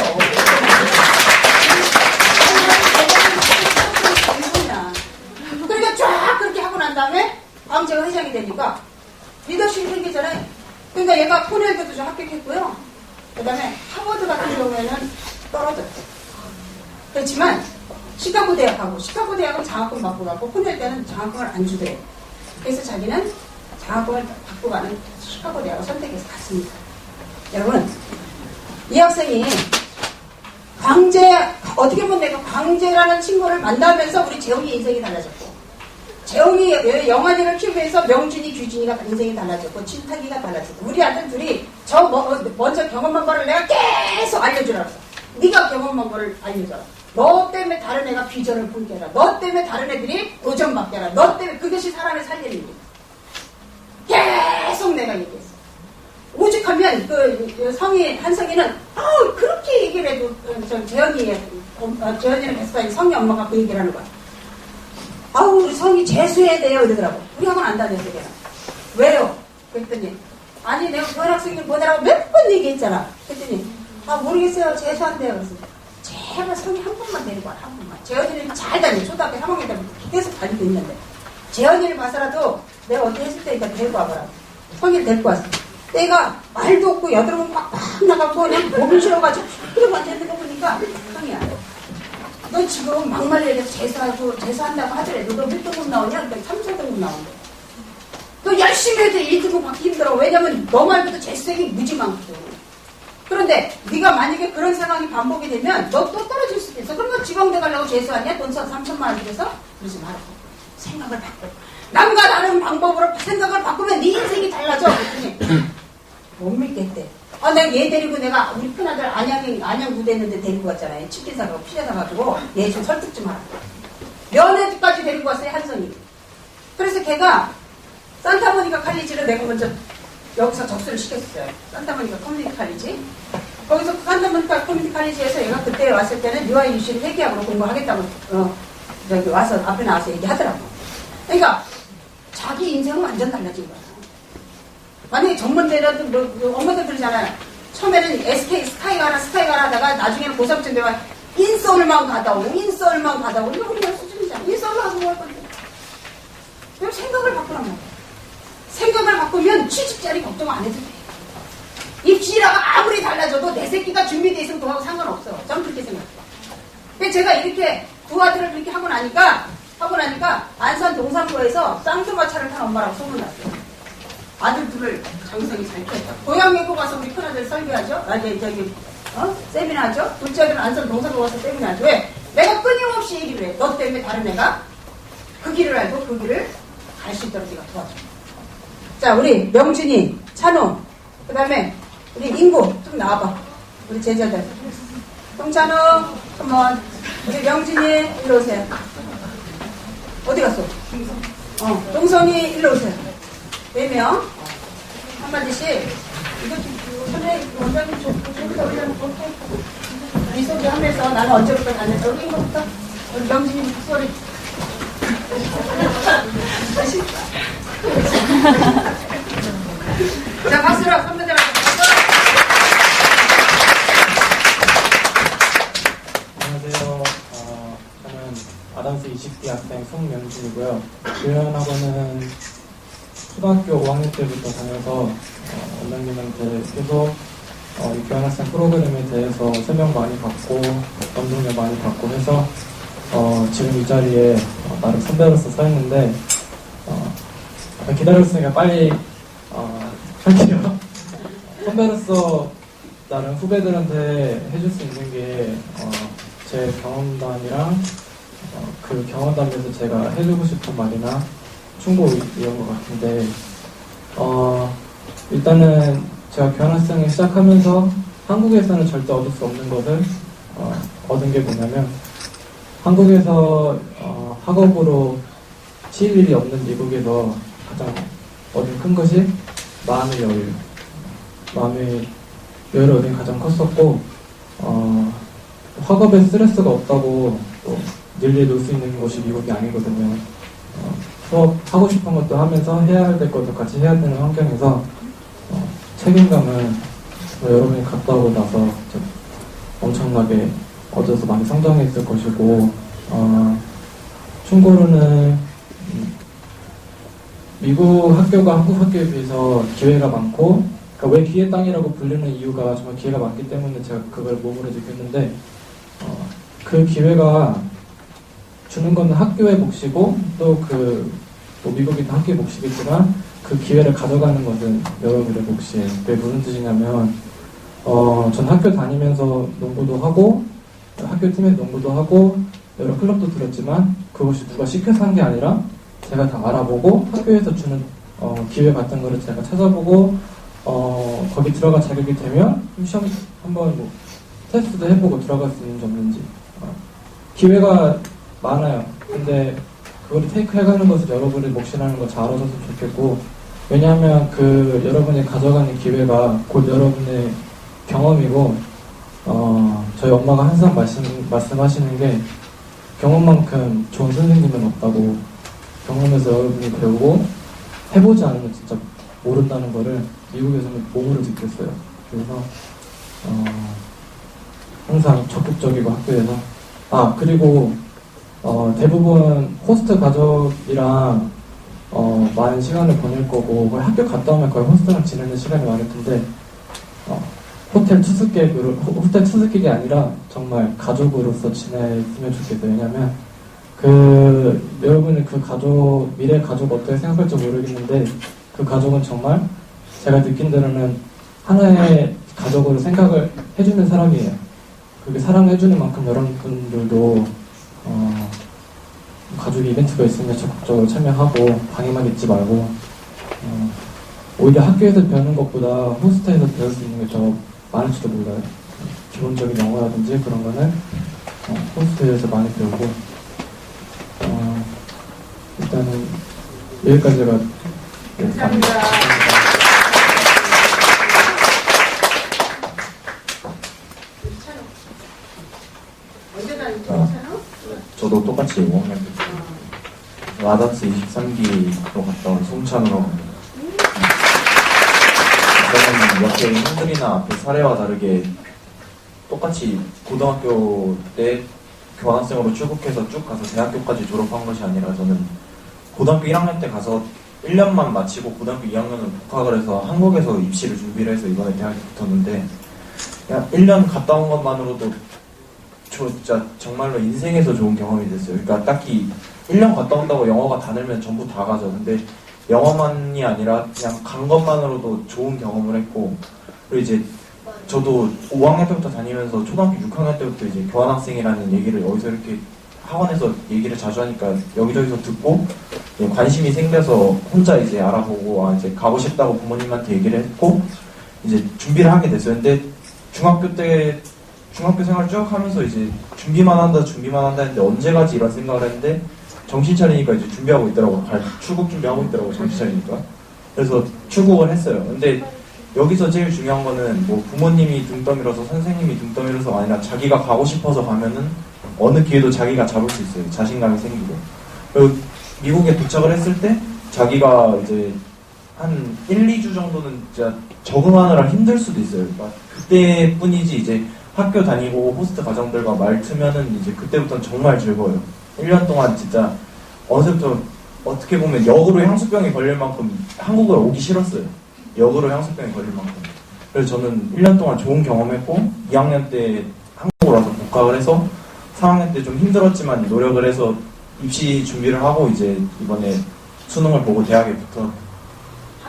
그러니까 쫙 그렇게 하고 난 다음에 광재가 회장이 되니까 리더십이 생기잖아요. 그러니까 얘가 코넬도 좀 합격했고요. 그 다음에 하버드 같은 경우에는 떨어졌죠. 그렇지만 시카고 대학은 장학금 받고 가고 코넬 때는 장학금을 안 주대요. 그래서 자기는 장학금을 받고 가는 시카고 대학을 선택해서 갔습니다. 여러분, 이 학생이 어떻게 보면 내가 광재라는 친구를 만나면서 우리 재홍이 인생이 달라졌고, 재홍이 영환이를 키우면서 명준이, 규진이가 인생이 달라졌고, 진탁이가 달라졌고, 우리 아들 둘이 먼저 경험한 거를 내가 계속 알려주라고 했어. 네가 경험한 거를 알려줘라. 너 때문에 다른 애가 비전을 품게 해라. 너 때문에 다른 애들이 도전받게 해라. 너 때문에 그것이 사람을 살리는 거야. 계속 내가 얘기했어. 오죽하면 성이 한성이는 그렇게 얘기를 해도 재현이는 베스트인 성이 엄마가 그 얘기를 하는 거야. 우리 성이 재수해야 돼요 이러더라고. 우리 학원 안 다녔어 걔는. 왜요? 그랬더니 아니 내가 교환학생을 보내라고 몇 번 얘기했잖아. 그랬더니 모르겠어요, 재수한대요. 그래서 제발 성이 한 번만 데리고 와라, 한 번만. 재현이는 잘 다녀. 초등학교 3학년 때부터 계속 다니고 있는데 재현이를 봐서라도 내가 어떻게 했을 때니까 데리고 와봐라. 성이를 데리고 왔어. 내가 말도 없고 여드름은 팍팍 나가고 그냥 몸을 실어가지고 그러고 앉아있는 거 보니까 성이야, 너 지금 막말리에서 재수한다고 하더라도 너 몇 등급 나오냐? 그러니까 3,000등급 나온대. 너 열심히 해도 1등급 받기 힘들어. 왜냐면 너 말고도 재수생이 무지 많거든. 그런데 네가 만약에 그런 상황이 반복이 되면 너 또 떨어질 수도 있어. 그러면 지방대 가려고 재수하냐? 돈 3천만 원 들여서? 그러지 말고 생각을 바꿔. 남과 다른 방법으로 생각을 바꾸면 네 인생이 달라져. 그랬더니 못 믿겠대. 내가 얘 데리고 내가 우리 큰아들 안양 부대 있는데 데리고 왔잖아요. 치킨 사가고 피자 사가지고 얘 좀 설득 좀 하라. 면회까지 데리고 왔어요, 한성이. 그래서 걔가 산타모니카 칼리지를 내가 먼저 여기서 접수를 시켰어요. 산타모니카 커뮤니티 칼리지. 거기서 산타모니카 커뮤니티 칼리지에서 얘가 그때 왔을 때는 UIUC를 회계학으로 공부하겠다고 여기 와서 앞에 나와서 얘기하더라고. 그러니까 자기 인생은 완전 달라진 거야. 만약에 전문대라도 엄마들 그러잖아요. 처음에는 스카이 가라 하다가 나중에는 고3쯤 되면 인서울만 가다오. 이거 그냥 수준이잖아. 인서울 하고 뭐 할 건데. 그럼 생각을 바꾸란 말이야. 생각을 바꾸면 취직자리 걱정 안 해도 돼. 입시라가 아무리 달라져도 내 새끼가 준비돼 있으면 그거하고 상관없어. 저는 그렇게 생각해요. 근데 제가 이렇게 두 아들을 그렇게 하고 나니까 안산 동산구에서 쌍두마차를 탄 엄마라고 소문났어요. 아들 둘을 장성이 잘 키웠다. 고향에 가서 우리 큰아들 설교하죠. 세미나하죠. 둘째 아들은 안산 동산구 가서 세미나하죠. 왜? 내가 끊임없이 얘기를 해. 너 때문에 다른 애가 그 길을 알고 그 길을 갈 수 있도록 내가 도와줘. 자, 우리 명준이, 찬호, 그 다음에 우리 인구 좀 나와봐. 우리 제자들. 동찬호, 한번 우리 명준이 일로 오세요. 어디 갔어? 동선이 일로 오세요. 4명. 한마디씩. 이거 손에 원장님 저기다 올려놓고 미소도 하면서 나는 언제부터 다녔어? 여기 이거부터 우리 명진이 소리. 자, 박수로 선배들한테 박수. 안녕하세요. 저는 아담스 20기 학생 송명진이고요. 교연학원은 초등학교 5학년 때부터 다녀서 원장님한테 계속 이 교환학생 프로그램에 대해서 설명 많이 받고 원동력 많이 받고 해서 지금 이 자리에 나름 선배로서 서 있는데 기다렸으니까 빨리 할게요. 선배로서 나름 후배들한테 해줄 수 있는 게 제 경험담이랑 그 경험담에서 제가 해주고 싶은 말이나 충고 이런 것 같은데 일단은 제가 교환학생을 시작하면서 한국에서는 절대 얻을 수 없는 것을 얻은 게 뭐냐면 한국에서 학업으로 치일 일이 없는 미국에서 가장 얻은 큰 것이 마음의 여유. 마음의 여유를 얻은 가장 컸었고 학업에 스트레스가 없다고 또 닐리 놀 수 있는 곳이 미국이 아니거든요. 수업 하고 싶은 것도 하면서 해야 될 것도 같이 해야 되는 환경에서 책임감은 여러분이 갔다 오고 나서 엄청나게 얻어서 많이 성장했을 것이고 충고로는 미국 학교가 한국 학교에 비해서 기회가 많고 그러니까 왜 기회 땅이라고 불리는 이유가 정말 기회가 많기 때문에 제가 그걸 몸으로 느꼈는데 그 기회가 주는 건 학교의 몫이고 또 뭐 미국이든 학교의 몫이겠지만 그 기회를 가져가는 것은 여러분의 몫이에요. 그게 무슨 뜻이냐면 전 학교 다니면서 농구도 하고 학교 팀에서 농구도 하고 여러 클럽도 들었지만 그것이 누가 시켜서 한 게 아니라 제가 다 알아보고 학교에서 주는 기회 같은 거를 제가 찾아보고 거기 들어가 자격이 되면 시험 한번 뭐 테스트도 해보고 들어갈 수 있는지 없는지 기회가 많아요. 근데 그걸 테이크 해가는 것을 여러분의 몫이라는 걸 잘 알아줬으면 좋겠고 왜냐하면 그 여러분이 가져가는 기회가 곧 여러분의 경험이고 저희 엄마가 항상 말씀하시는 게 경험만큼 좋은 선생님은 없다고 경험에서 여러분이 배우고 해보지 않으면 진짜 모른다는 거를 미국에서는 몸으로 느꼈어요. 그래서 항상 적극적이고 학교에서 그리고 대부분 호스트 가족이랑 많은 시간을 보낼 거고 거의 학교 갔다 오면 거의 호스트랑 지내는 시간이 많을 텐데 호텔 투숙객이 아니라 정말 가족으로서 지냈으면 좋겠어요. 왜냐면 여러분은 그 가족 미래 가족 어떻게 생각할지 모르겠는데 그 가족은 정말 제가 느낀 대로는 하나의 가족으로 생각을 해주는 사람이에요. 그렇게 사랑해주는 만큼 여러분들도 가족이 이벤트가 있으면 적극적으로 참여하고 방해만 있지 말고 오히려 학교에서 배우는 것보다 호스트에서 배울 수 있는 게 더 많을지도 몰라요. 기본적인 영어라든지 그런 거는 호스트에서 많이 배우고 일단은 여기까지가 감사합니다. 언제 다녔죠? 저도 똑같이 5학년 때 아담스 23기로 갔다 온 송찬으로 저는 옆에 형들이나 앞에 사례와 다르게 똑같이 고등학교 때 교환학생으로 출국해서 쭉 가서 대학교까지 졸업한 것이 아니라 저는 고등학교 1학년 때 가서 1년만 마치고 고등학교 2학년을 복학을 해서 한국에서 입시를 준비를 해서 이번에 대학에 붙었는데 그냥 1년 갔다 온 것만으로도 진짜 정말로 인생에서 좋은 경험이 됐어요. 그러니까 딱히 1년 갔다 온다고 영어가 다 늘면 전부 다 가죠. 근데 영어만이 아니라 그냥 간 것만으로도 좋은 경험을 했고 그리고 이제 저도 5학년 때부터 다니면서 초등학교 6학년 때부터 이제 교환학생이라는 얘기를 여기서 이렇게 학원에서 얘기를 자주 하니까 여기저기서 듣고 관심이 생겨서 혼자 이제 알아보고 이제 가고 싶다고 부모님한테 얘기를 했고 이제 준비를 하게 됐어요. 근데 중학교 생활 쭉 하면서 이제 준비만 한다 했는데 언제 가지 이런 생각을 했는데 정신 차리니까 이제 준비하고 있더라고. 출국 준비하고 있더라고, 정신 차리니까. 그래서 출국을 했어요. 근데 여기서 제일 중요한 거는 뭐 부모님이 등 떠밀어서 선생님이 등 떠밀어서가 아니라 자기가 가고 싶어서 가면은 어느 기회도 자기가 잡을 수 있어요. 자신감이 생기고. 그리고 미국에 도착을 했을 때 자기가 이제 한 1, 2주 정도는 진짜 적응하느라 힘들 수도 있어요. 그때뿐이지 이제 학교 다니고 호스트 가정들과 말 트면은 이제 그때부터는 정말 즐거워요. 1년 동안 진짜 어제부터 어떻게 보면 역으로 향수병이 걸릴 만큼 한국을 오기 싫었어요. 역으로 향수병이 걸릴 만큼. 그래서 저는 1년 동안 좋은 경험했고 2학년 때 한국으로 와서 복학을 해서 3학년 때 좀 힘들었지만 노력을 해서 입시 준비를 하고 이제 이번에 수능을 보고 대학에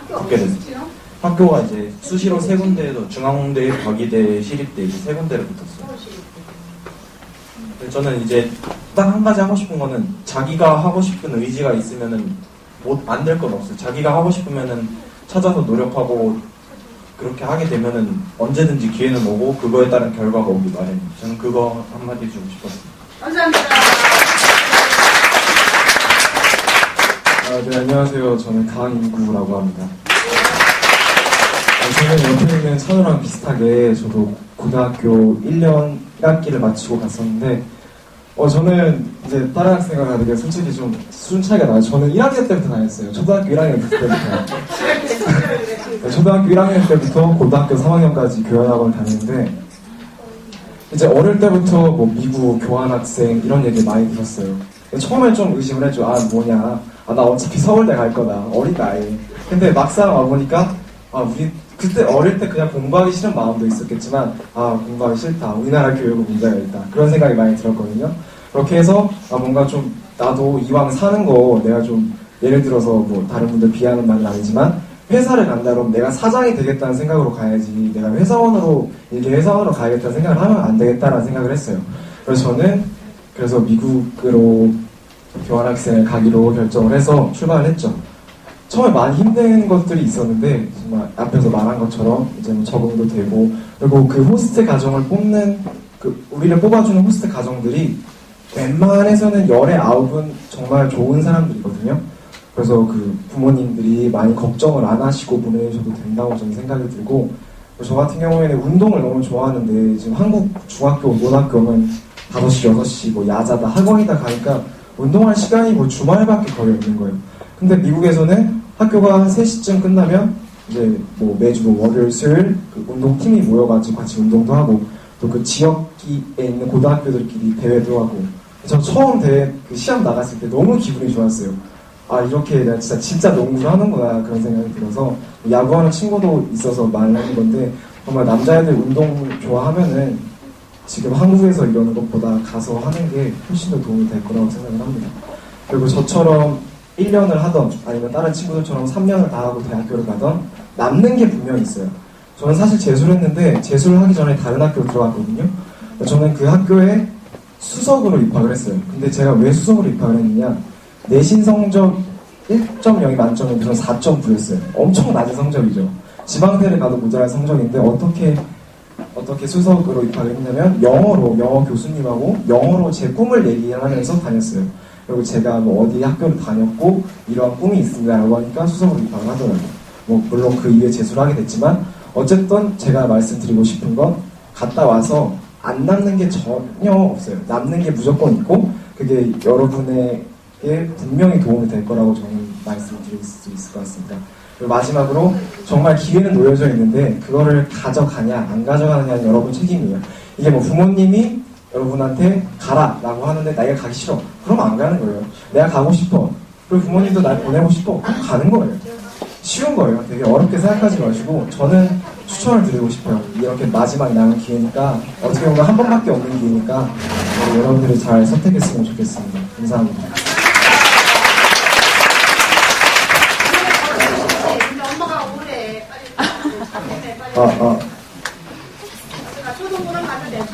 붙게 됐어요. 학교가 이제 수시로 3군데에서 중앙대, 과기대, 시립대 이제 3군데를 붙었어요. 저는 이제 딱 한 가지 하고 싶은 거는 자기가 하고 싶은 의지가 있으면은 안 될 건 없어요. 자기가 하고 싶으면은 찾아서 노력하고 그렇게 하게 되면은 언제든지 기회는 오고 그거에 따른 결과가 오기 마련이에요. 저는 그거 한마디 해주고 싶었어요. 감사합니다. 네, 안녕하세요. 저는 강인구라고 합니다. 저는 옆에 있는 찬우랑 비슷하게 저도 고등학교 1년 1학기를 마치고 갔었는데 저는 이제 다른 학생과 다르게 솔직히 좀 수준 차이가 나요. 저는 1학년 때부터 다녔어요. 초등학교 1학년 때부터. 초등학교 1학년 때부터 고등학교 3학년까지 교환학원을 다녔는데 이제 어릴 때부터 뭐 미국 교환학생 이런 얘기 많이 들었어요. 처음에 좀 의심을 했죠. 뭐냐. 나 어차피 서울대 갈 거다. 어린 나이. 근데 막상 와보니까 우리 그때 어릴 때 그냥 공부하기 싫은 마음도 있었겠지만 공부하기 싫다. 우리나라 교육은 문제가 있다. 그런 생각이 많이 들었거든요. 그렇게 해서 뭔가 좀 나도 이왕 사는 거 내가 좀 예를 들어서 뭐 다른 분들 비하는 말은 아니지만 회사를 간다 그러면 내가 사장이 되겠다는 생각으로 가야지 내가 회사원으로 가야겠다는 생각을 하면 안 되겠다라는 생각을 했어요. 그래서 저는 미국으로 교환학생을 가기로 결정을 해서 출발을 했죠. 처음에 많이 힘든 것들이 있었는데 정말 앞에서 말한 것처럼 이제 뭐 적응도 되고 그리고 그 호스트 가정을 뽑는 우리를 뽑아주는 호스트 가정들이 웬만해서는 열의 9은 정말 좋은 사람들이거든요. 그래서 그 부모님들이 많이 걱정을 안 하시고 보내셔도 된다고 저는 생각이 들고 저 같은 경우에는 운동을 너무 좋아하는데 지금 한국 중학교, 고등학교는 5시, 6시 뭐 야자다 학원이다 가니까 운동할 시간이 뭐 주말밖에 거의 없는 거예요. 근데 미국에서는 학교가 한 3시쯤 끝나면 이제 뭐 매주 뭐 월요일, 수요일 그 운동팀이 모여가지고 같이 운동도 하고 또 그 지역에 있는 고등학교들끼리 대회도 하고 저 처음 대회 그 시합 나갔을 때 너무 기분이 좋았어요. 이렇게 내가 진짜 농구를 하는구나 그런 생각이 들어서 야구하는 친구도 있어서 말하는 건데 정말 남자애들 운동 좋아하면은 지금 한국에서 이러는 것보다 가서 하는 게 훨씬 더 도움이 될 거라고 생각을 합니다. 그리고 저처럼 1년을 하던 아니면 다른 친구들처럼 3년을 다 하고 대학교를 가던 남는 게 분명히 있어요. 저는 사실 재수를 했는데 재수를 하기 전에 다른 학교로 들어갔거든요. 저는 그 학교에 수석으로 입학을 했어요. 근데 제가 왜 수석으로 입학을 했느냐 내신 성적 1.0이 만점에 저는 4.9였어요. 엄청 낮은 성적이죠. 지방대를 가도 모자랄 성적인데 어떻게 수석으로 입학을 했냐면 영어 교수님하고 영어로 제 꿈을 얘기하면서 다녔어요. 그리고 제가 뭐 어디 학교를 다녔고 이러한 꿈이 있습니다라고 하니까 수석으로 입학을 하더라고요. 뭐 물론 그 이후에 재수를 하게 됐지만 어쨌든 제가 말씀드리고 싶은 건 갔다 와서 안 남는 게 전혀 없어요. 남는 게 무조건 있고 그게 여러분에게 분명히 도움이 될 거라고 저는 말씀드릴 수 있을 것 같습니다. 그리고 마지막으로 정말 기회는 놓여져 있는데 그거를 가져가냐 안 가져가느냐는 여러분 책임이에요. 이게 뭐 부모님이 여러분한테 가라라고 하는데 내가 가기 싫어. 그럼 안 가는 거예요. 내가 가고 싶어. 그리고 부모님도 날 보내고 싶어. 그럼 가는 거예요. 쉬운 거예요. 되게 어렵게 생각하지 마시고 저는 추천을 드리고 싶어요. 이렇게 마지막 남은 기회니까 어떻게 보면 한 번밖에 없는 기회니까 여러분들이 잘 선택했으면 좋겠습니다. 감사합니다. 엄마가 오래 빨리. 초등부는 가도 돼.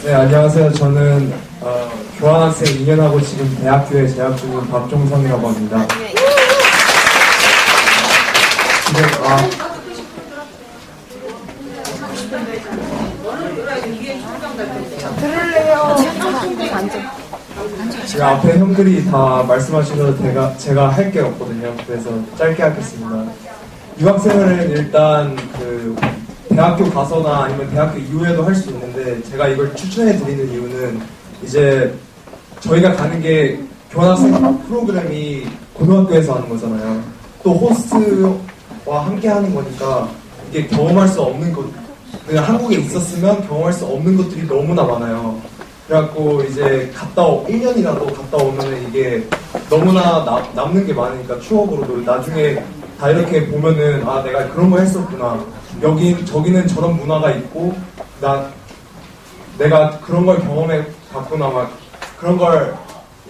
네, 안녕하세요. 저는 교환학생 2년하고 지금 대학교에 재학 중인 박종성이라고 합니다. 들을래요. 제가 앞에 형들이 다 말씀하셔서 제가 할 게 없거든요. 그래서 짧게 하겠습니다. 유학생활은 일단 그 대학교 가서나 아니면 대학교 이후에도 할 수 있는데 제가 이걸 추천해 드리는 이유는 이제 저희가 가는 게 교환학생 프로그램이 고등학교에서 하는 거잖아요. 또 호스트와 함께 하는 거니까 이게 경험할 수 없는 것, 그냥 한국에 있었으면 경험할 수 없는 것들이 너무나 많아요. 그래갖고 이제 1년이라도 갔다 오면 이게 너무나 남는 게 많으니까 추억으로도 나중에 다 이렇게 보면은 아 내가 그런 거 했었구나. 저기는 저런 문화가 있고 내가 그런 걸 경험해 봤구나 막 그런 걸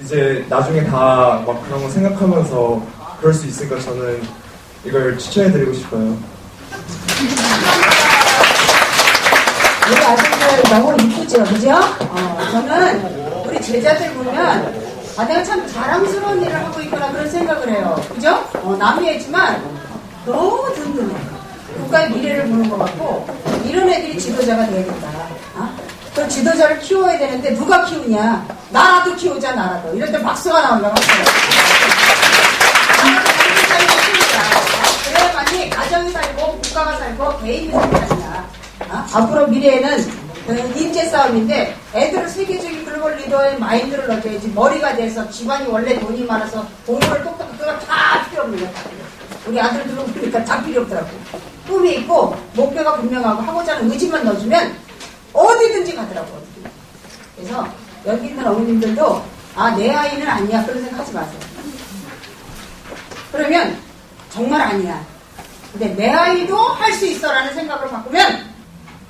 이제 나중에 다 막 그런 거 생각하면서 그럴 수 있으니까 저는 이걸 추천해드리고 싶어요. 우리 아들들 너무 이쁘죠, 그죠? 저는 우리 제자들 보면 내가 참 자랑스러운 일을 하고 있구나 그런 생각을 해요, 그죠? 남이 했지만 너무 든든해. 국가의 미래를 보는 것 같고 이런 애들이 지도자가 돼야 된다. 그 지도자를 키워야 되는데 누가 키우냐? 나라도 키우자, 나라도. 이럴 때 박수가 나온다고 했어요. 나라도 그래야만이 가정이 살고 국가가 살고 개인이 살거든요. 앞으로 미래에는 인재 싸움인데 애들을 세계적인 글로벌 리더의 마인드를 넣어야지 머리가 돼서 집안이 원래 돈이 많아서 공부를 똑똑히 그거 다 필요 없는 거야. 우리 아들들은 보니까 다 필요 없더라고. 꿈이 있고 목표가 분명하고 하고자 하는 의지만 넣어주면 어디든지 가더라고. 어디든지. 그래서 여기 있는 어머님들도 내 아이는 아니야 그런 생각 하지 마세요. 그러면 정말 아니야. 근데 내 아이도 할 수 있어라는 생각으로 바꾸면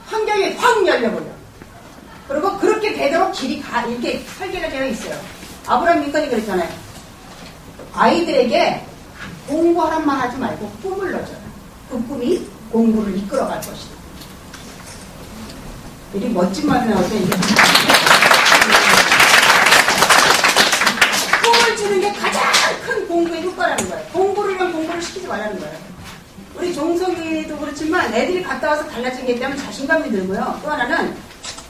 환경이 확 열려버려. 그리고 그렇게 되도록 길이 이렇게 설계가 되어 있어요. 아브라함 링컨이 그랬잖아요. 아이들에게 공부하란 말 하지 말고 꿈을 넣어줘라. 그 꿈이 공부를 이끌어갈 것이다. 이렇게 멋진 말이 나올 때 이게 꿈을 주는 게 가장 큰 공부의 효과라는 거예요. 공부를 위한 공부를 시키지 말라는 거예요. 우리 종석이도 그렇지만 애들이 갔다 와서 달라진 게 있다면 자신감이 들고요. 또 하나는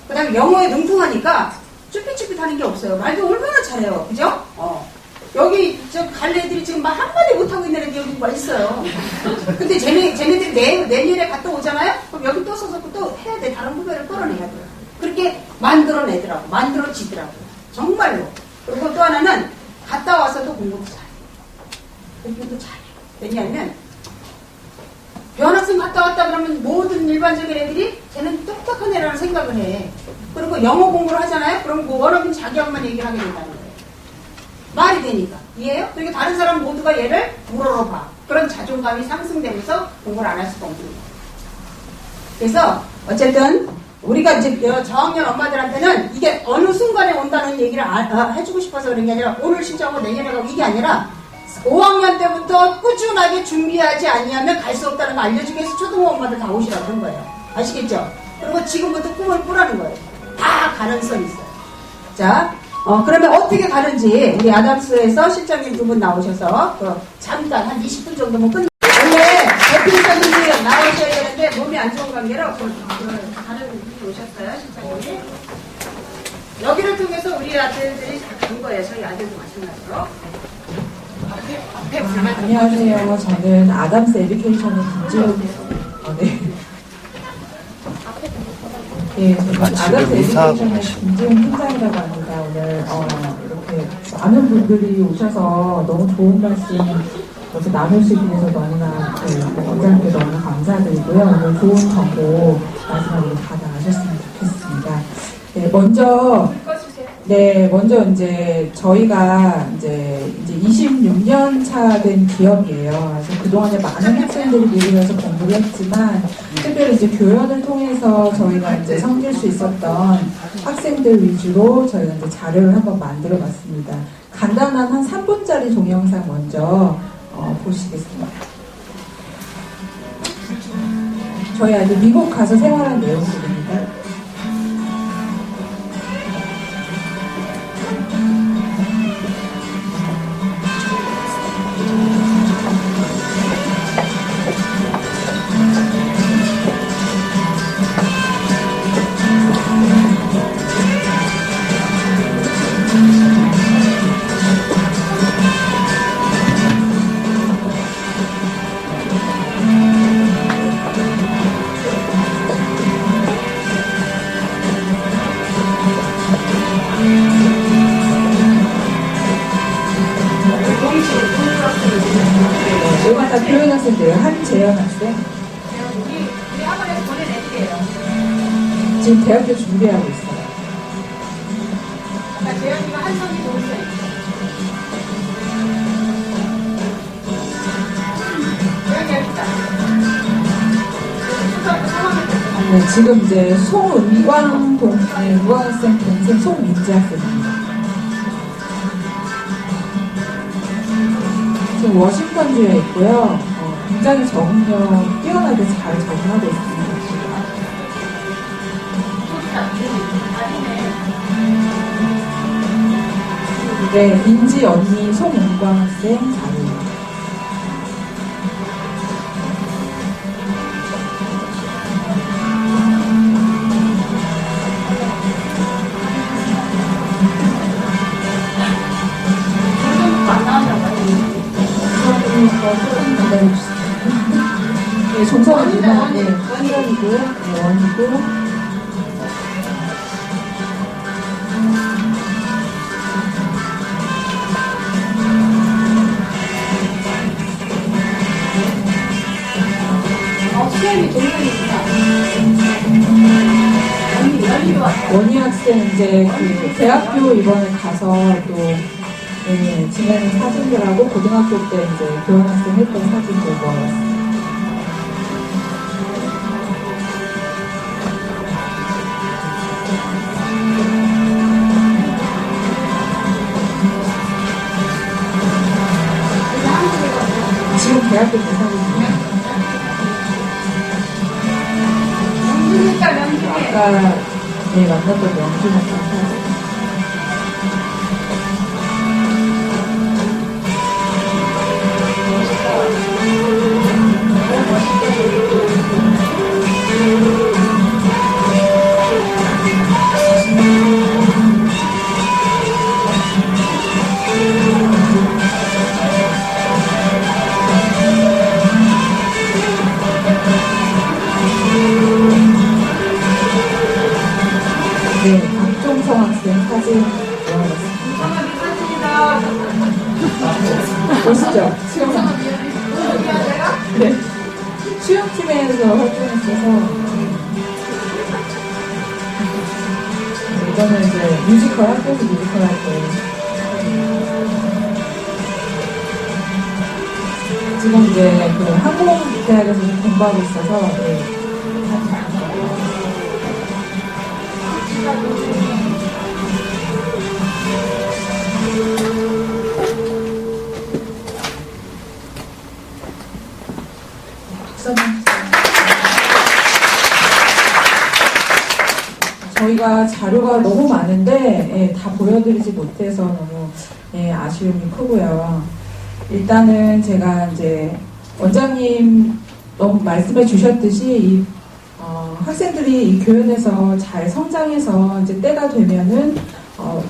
그 다음에 영어에 능통하니까 쭈삣쭈삣하는 게 없어요. 말도 얼마나 잘해요. 그죠? 여기 갈 애들이 지금 막 한마디 못하고 있는 애들이 여기 막 있어요. 근데 쟤네들이 내년에 갔다 오잖아요? 그럼 여기 또 서서 또 해야 돼. 다른 후배를 끌어내야 돼요. 그렇게 만들어내더라고. 만들어지더라고. 정말로. 그리고 또 하나는 갔다 와서도 공부도 잘해. 공부도 잘해. 왜냐하면 교환학생 갔다 왔다 그러면 모든 일반적인 애들이 쟤는 똑똑한 애라는 생각을 해. 그리고 영어 공부를 하잖아요? 그럼 그 원어민 자격만 얘기를 하게 된다는 거예요. 말이 되니까. 이해해요? 그러니까 다른 사람 모두가 얘를 우러러봐. 그런 자존감이 상승되면서 공부를 안 할 수가 없는 거예요. 그래서 어쨌든 우리가 이제 저학년 엄마들한테는 이게 어느 순간에 온다는 얘기를 해주고 싶어서 그런 게 아니라 오늘 신청하고 내년에 가고 이게 아니라 5학년 때부터 꾸준하게 준비하지 아니하면 갈 수 없다는 거 알려주기 위해서 초등부 엄마들 다 오시라고 그런 거예요. 아시겠죠? 그리고 지금부터 꿈을 꾸라는 거예요. 다 가능성이 있어요. 자, 그러면 어떻게 가는지 우리 아담스에서 실장님 두 분 나오셔서 잠깐 한 20분 정도면 끝나. 원래 대표이사님이 나오셔야 되는데 몸이 안 좋은 관계로 가는 분이 오셨어요, 실장님이. 여기를 통해서 우리 아들들이 다 간 거예요. 저희 아들도 마찬가지로. 안녕하세요. 저는 아담스 에듀케이션의 김지훈. 네, 저는 아담스 에듀케이션의 김지훈 팀장이라고 합니다. 오늘 이렇게 많은 분들이 오셔서 너무 좋은 말씀 이렇게 나눌 수 있게 돼서 너무나 원장님께 너무 감사드리고요. 오늘 좋은 정보 마지막으로 다 나가셨으면 좋겠습니다. 먼저 이제 저희가 이제 26년 차 된 기업이에요. 그래서 그동안에 많은 학생들이 미국에서 공부를 했지만 특별히 이제 교연을 통해서 저희가 이제 섬길 수 있었던 학생들 위주로 저희가 이제 자료를 한번 만들어 봤습니다. 간단한 한 3분짜리 동영상 먼저 보시겠습니다. 저희 아들 미국 가서 생활한 내용들입니다. 이건 다 교연 학생들이에요. 한재현 학생. 우리 학원에서 보낸 애들이에요. 지금 대학교 준비하고 있어요. 아까 재현이가 한성이 동생. 재현이 예쁘다. 초등학교 3학년 때. 네, 지금 이제 우광 학생 동생 송민지 학생입니다. 지금 워싱턴주에 있고요. 굉장히 적응력 뛰어나게 잘 적응하고 있습니다. 네, 민지 언니 송은광 학생 자료. 네, 종성은 누나, 네, 원이고요. 네, 원이고. 수현이 동생이구나. 원희 학생 이제 그 대학교 이번에 가서 또 네, 지낸 사진들하고 고등학교 때 이제 교환학생 했던 사진들 모았어요. 지금 대학교 때 사진이에요. 아까 네, 만났던 명준 학생 사진. 네, 박종성 학생 사진 모아봤습니다. 보시죠. 네. 수영팀에서 활동했어서 이거는 이제 뮤지컬 학교에서 뮤지컬 할 때 지금 이제 그 항공대학에서 공부하고 있어서 네. 저희가 자료가 너무 많은데 예, 다 보여드리지 못해서 너무 예, 아쉬움이 크고요. 일단은 제가 이제 원장님 너무 말씀해 주셨듯이 이, 학생들이 이 교연에서 잘 성장해서 이제 때가 되면은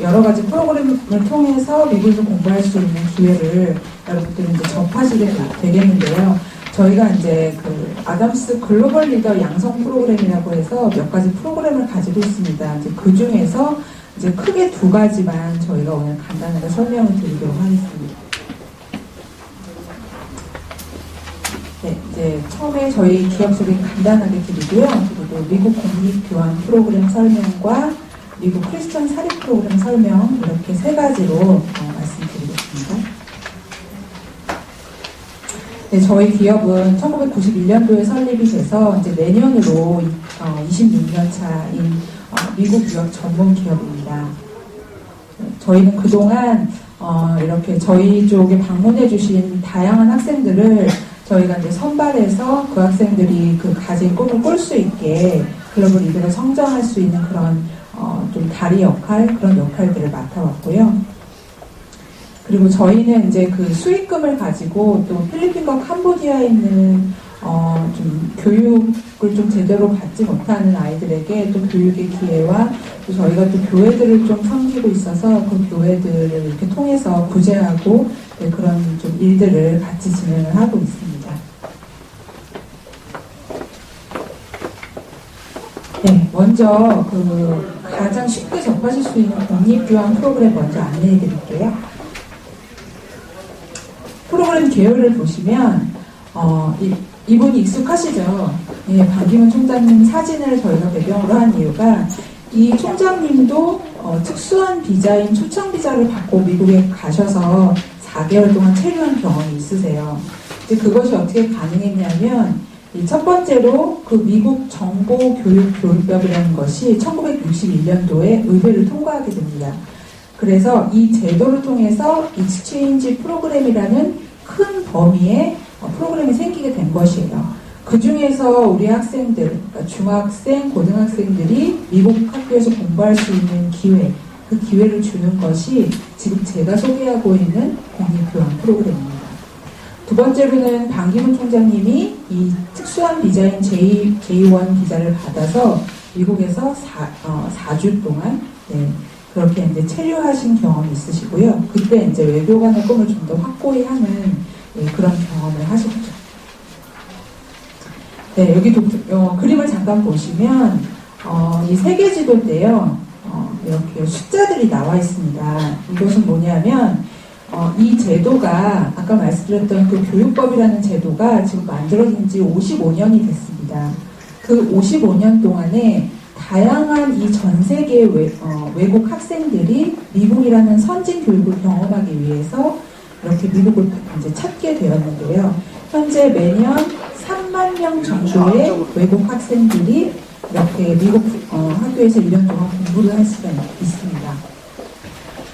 여러 가지 프로그램을 통해서 미국에서 공부할 수 있는 기회를 여러분들이 이제 접하시게 되겠는데요. 저희가 이제 그 아담스 글로벌 리더 양성 프로그램이라고 해서 몇 가지 프로그램을 가지고 있습니다. 이제 그 중에서 이제 크게 두 가지만 저희가 오늘 간단하게 설명을 드리도록 하겠습니다. 네, 이제 처음에 저희 기업 소개 간단하게 드리고요. 그리고 미국 공립 교환 프로그램 설명과 미국 크리스천 사립 프로그램 설명 이렇게 세 가지로 말씀드리겠습니다. 네, 저희 기업은 1991년도에 설립이 돼서 이제 내년으로 26년 차인 미국 유학 전문 기업입니다. 저희는 그동안 이렇게 저희 쪽에 방문해 주신 다양한 학생들을 저희가 이제 선발해서 그 학생들이 그 가진 꿈을 꿀 수 있게 글로벌 리더로 성장할 수 있는 그런 좀 다리 역할, 그런 역할들을 맡아왔고요. 그리고 저희는 이제 그 수익금을 가지고 또 필리핀과 캄보디아에 있는 좀 교육을 좀 제대로 받지 못하는 아이들에게 또 교육의 기회와 또 저희가 또 교회들을 좀 섬기고 있어서 그 교회들을 이렇게 통해서 구제하고 네, 그런 좀 일들을 같이 진행을 하고 있습니다. 네, 먼저 그 가장 쉽게 접하실 수 있는 공립교환 프로그램 먼저 안내해 드릴게요. 프로그램 계열을 보시면 이분이 익숙하시죠? 예, 반기문 총장님 사진을 저희가 배경으로 한 이유가 이 총장님도 특수한 비자인 초청 비자를 받고 미국에 가셔서 4개월 동안 체류한 경험이 있으세요. 그것이 어떻게 가능했냐면 이 첫 번째로 그 미국 정보교육법이라는 것이 1961년도에 의회를 통과하게 됩니다. 그래서 이 제도를 통해서 익스체인지 프로그램이라는 큰 범위의 프로그램이 생기게 된 것이에요. 그 중에서 우리 학생들, 그러니까 중학생, 고등학생들이 미국 학교에서 공부할 수 있는 기회, 그 기회를 주는 것이 지금 제가 소개하고 있는 공립교환 프로그램입니다. 두 번째로는 반기문 총장님이 이 특수한 비자인 J1 비자를 받아서 미국에서 4주 동안 그렇게 이제 체류하신 경험이 있으시고요. 그때 이제 외교관의 꿈을 좀 더 확고히 하는 그런 경험을 하셨죠. 네, 여기 그림을 잠깐 보시면 이 세계 지도인데요. 이렇게 숫자들이 나와 있습니다. 이것은 뭐냐면 이 제도가 아까 말씀드렸던 그 교육법이라는 제도가 지금 만들어진 지 55년이 됐습니다. 그 55년 동안에 다양한 이 전 세계 외국 학생들이 미국이라는 선진 교육을 경험하기 위해서 이렇게 미국을 이제 찾게 되었는데요. 현재 매년 3만 명 정도의 외국 학생들이 이렇게 미국 학교에서 1년 동안 공부를 할 수가 있습니다.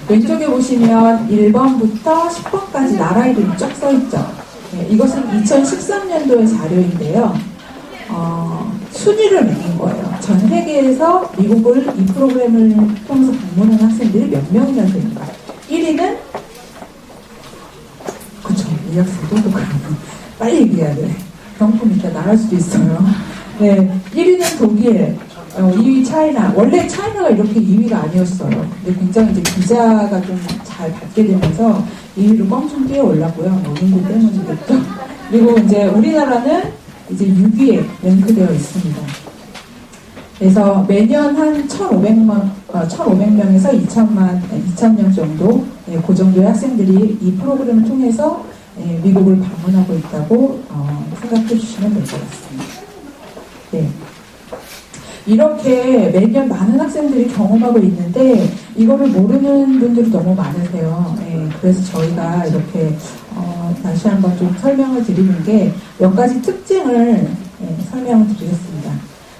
왼쪽에 보시면 1번부터 10번까지 나라 이름이 쫙 써있죠. 네, 이것은 2013년도의 자료인데요. 순위를 매긴 거예요. 전 세계에서 미국을 이 프로그램을 통해서 방문한 학생들이 몇 명이나 되는가. 1위는 그쵸, 이 학생도 그러면 빨리 얘기해야 돼. 경품 이따 나갈 수도 있어요. 네, 1위는 독일, 2위 차이나. 원래 차이나가 이렇게 2위가 아니었어요. 근데 굉장히 이제 비자가 좀 잘 받게 되면서 2위로 껑충 뛰어 올랐고요. 인구 때문이겠죠. 그리고 이제 우리나라는 이제 6위에 랭크되어 있습니다. 그래서 매년 한 1,500명에서 2,000명 정도, 그 정도의 학생들이 이 프로그램을 통해서 미국을 방문하고 있다고 생각해 주시면 될 것 같습니다. 네. 이렇게 매년 많은 학생들이 경험하고 있는데 이거를 모르는 분들이 너무 많으세요. 그래서 저희가 이렇게 다시 한번 좀 설명을 드리는 게 몇 가지 특징을 설명을 드리겠습니다.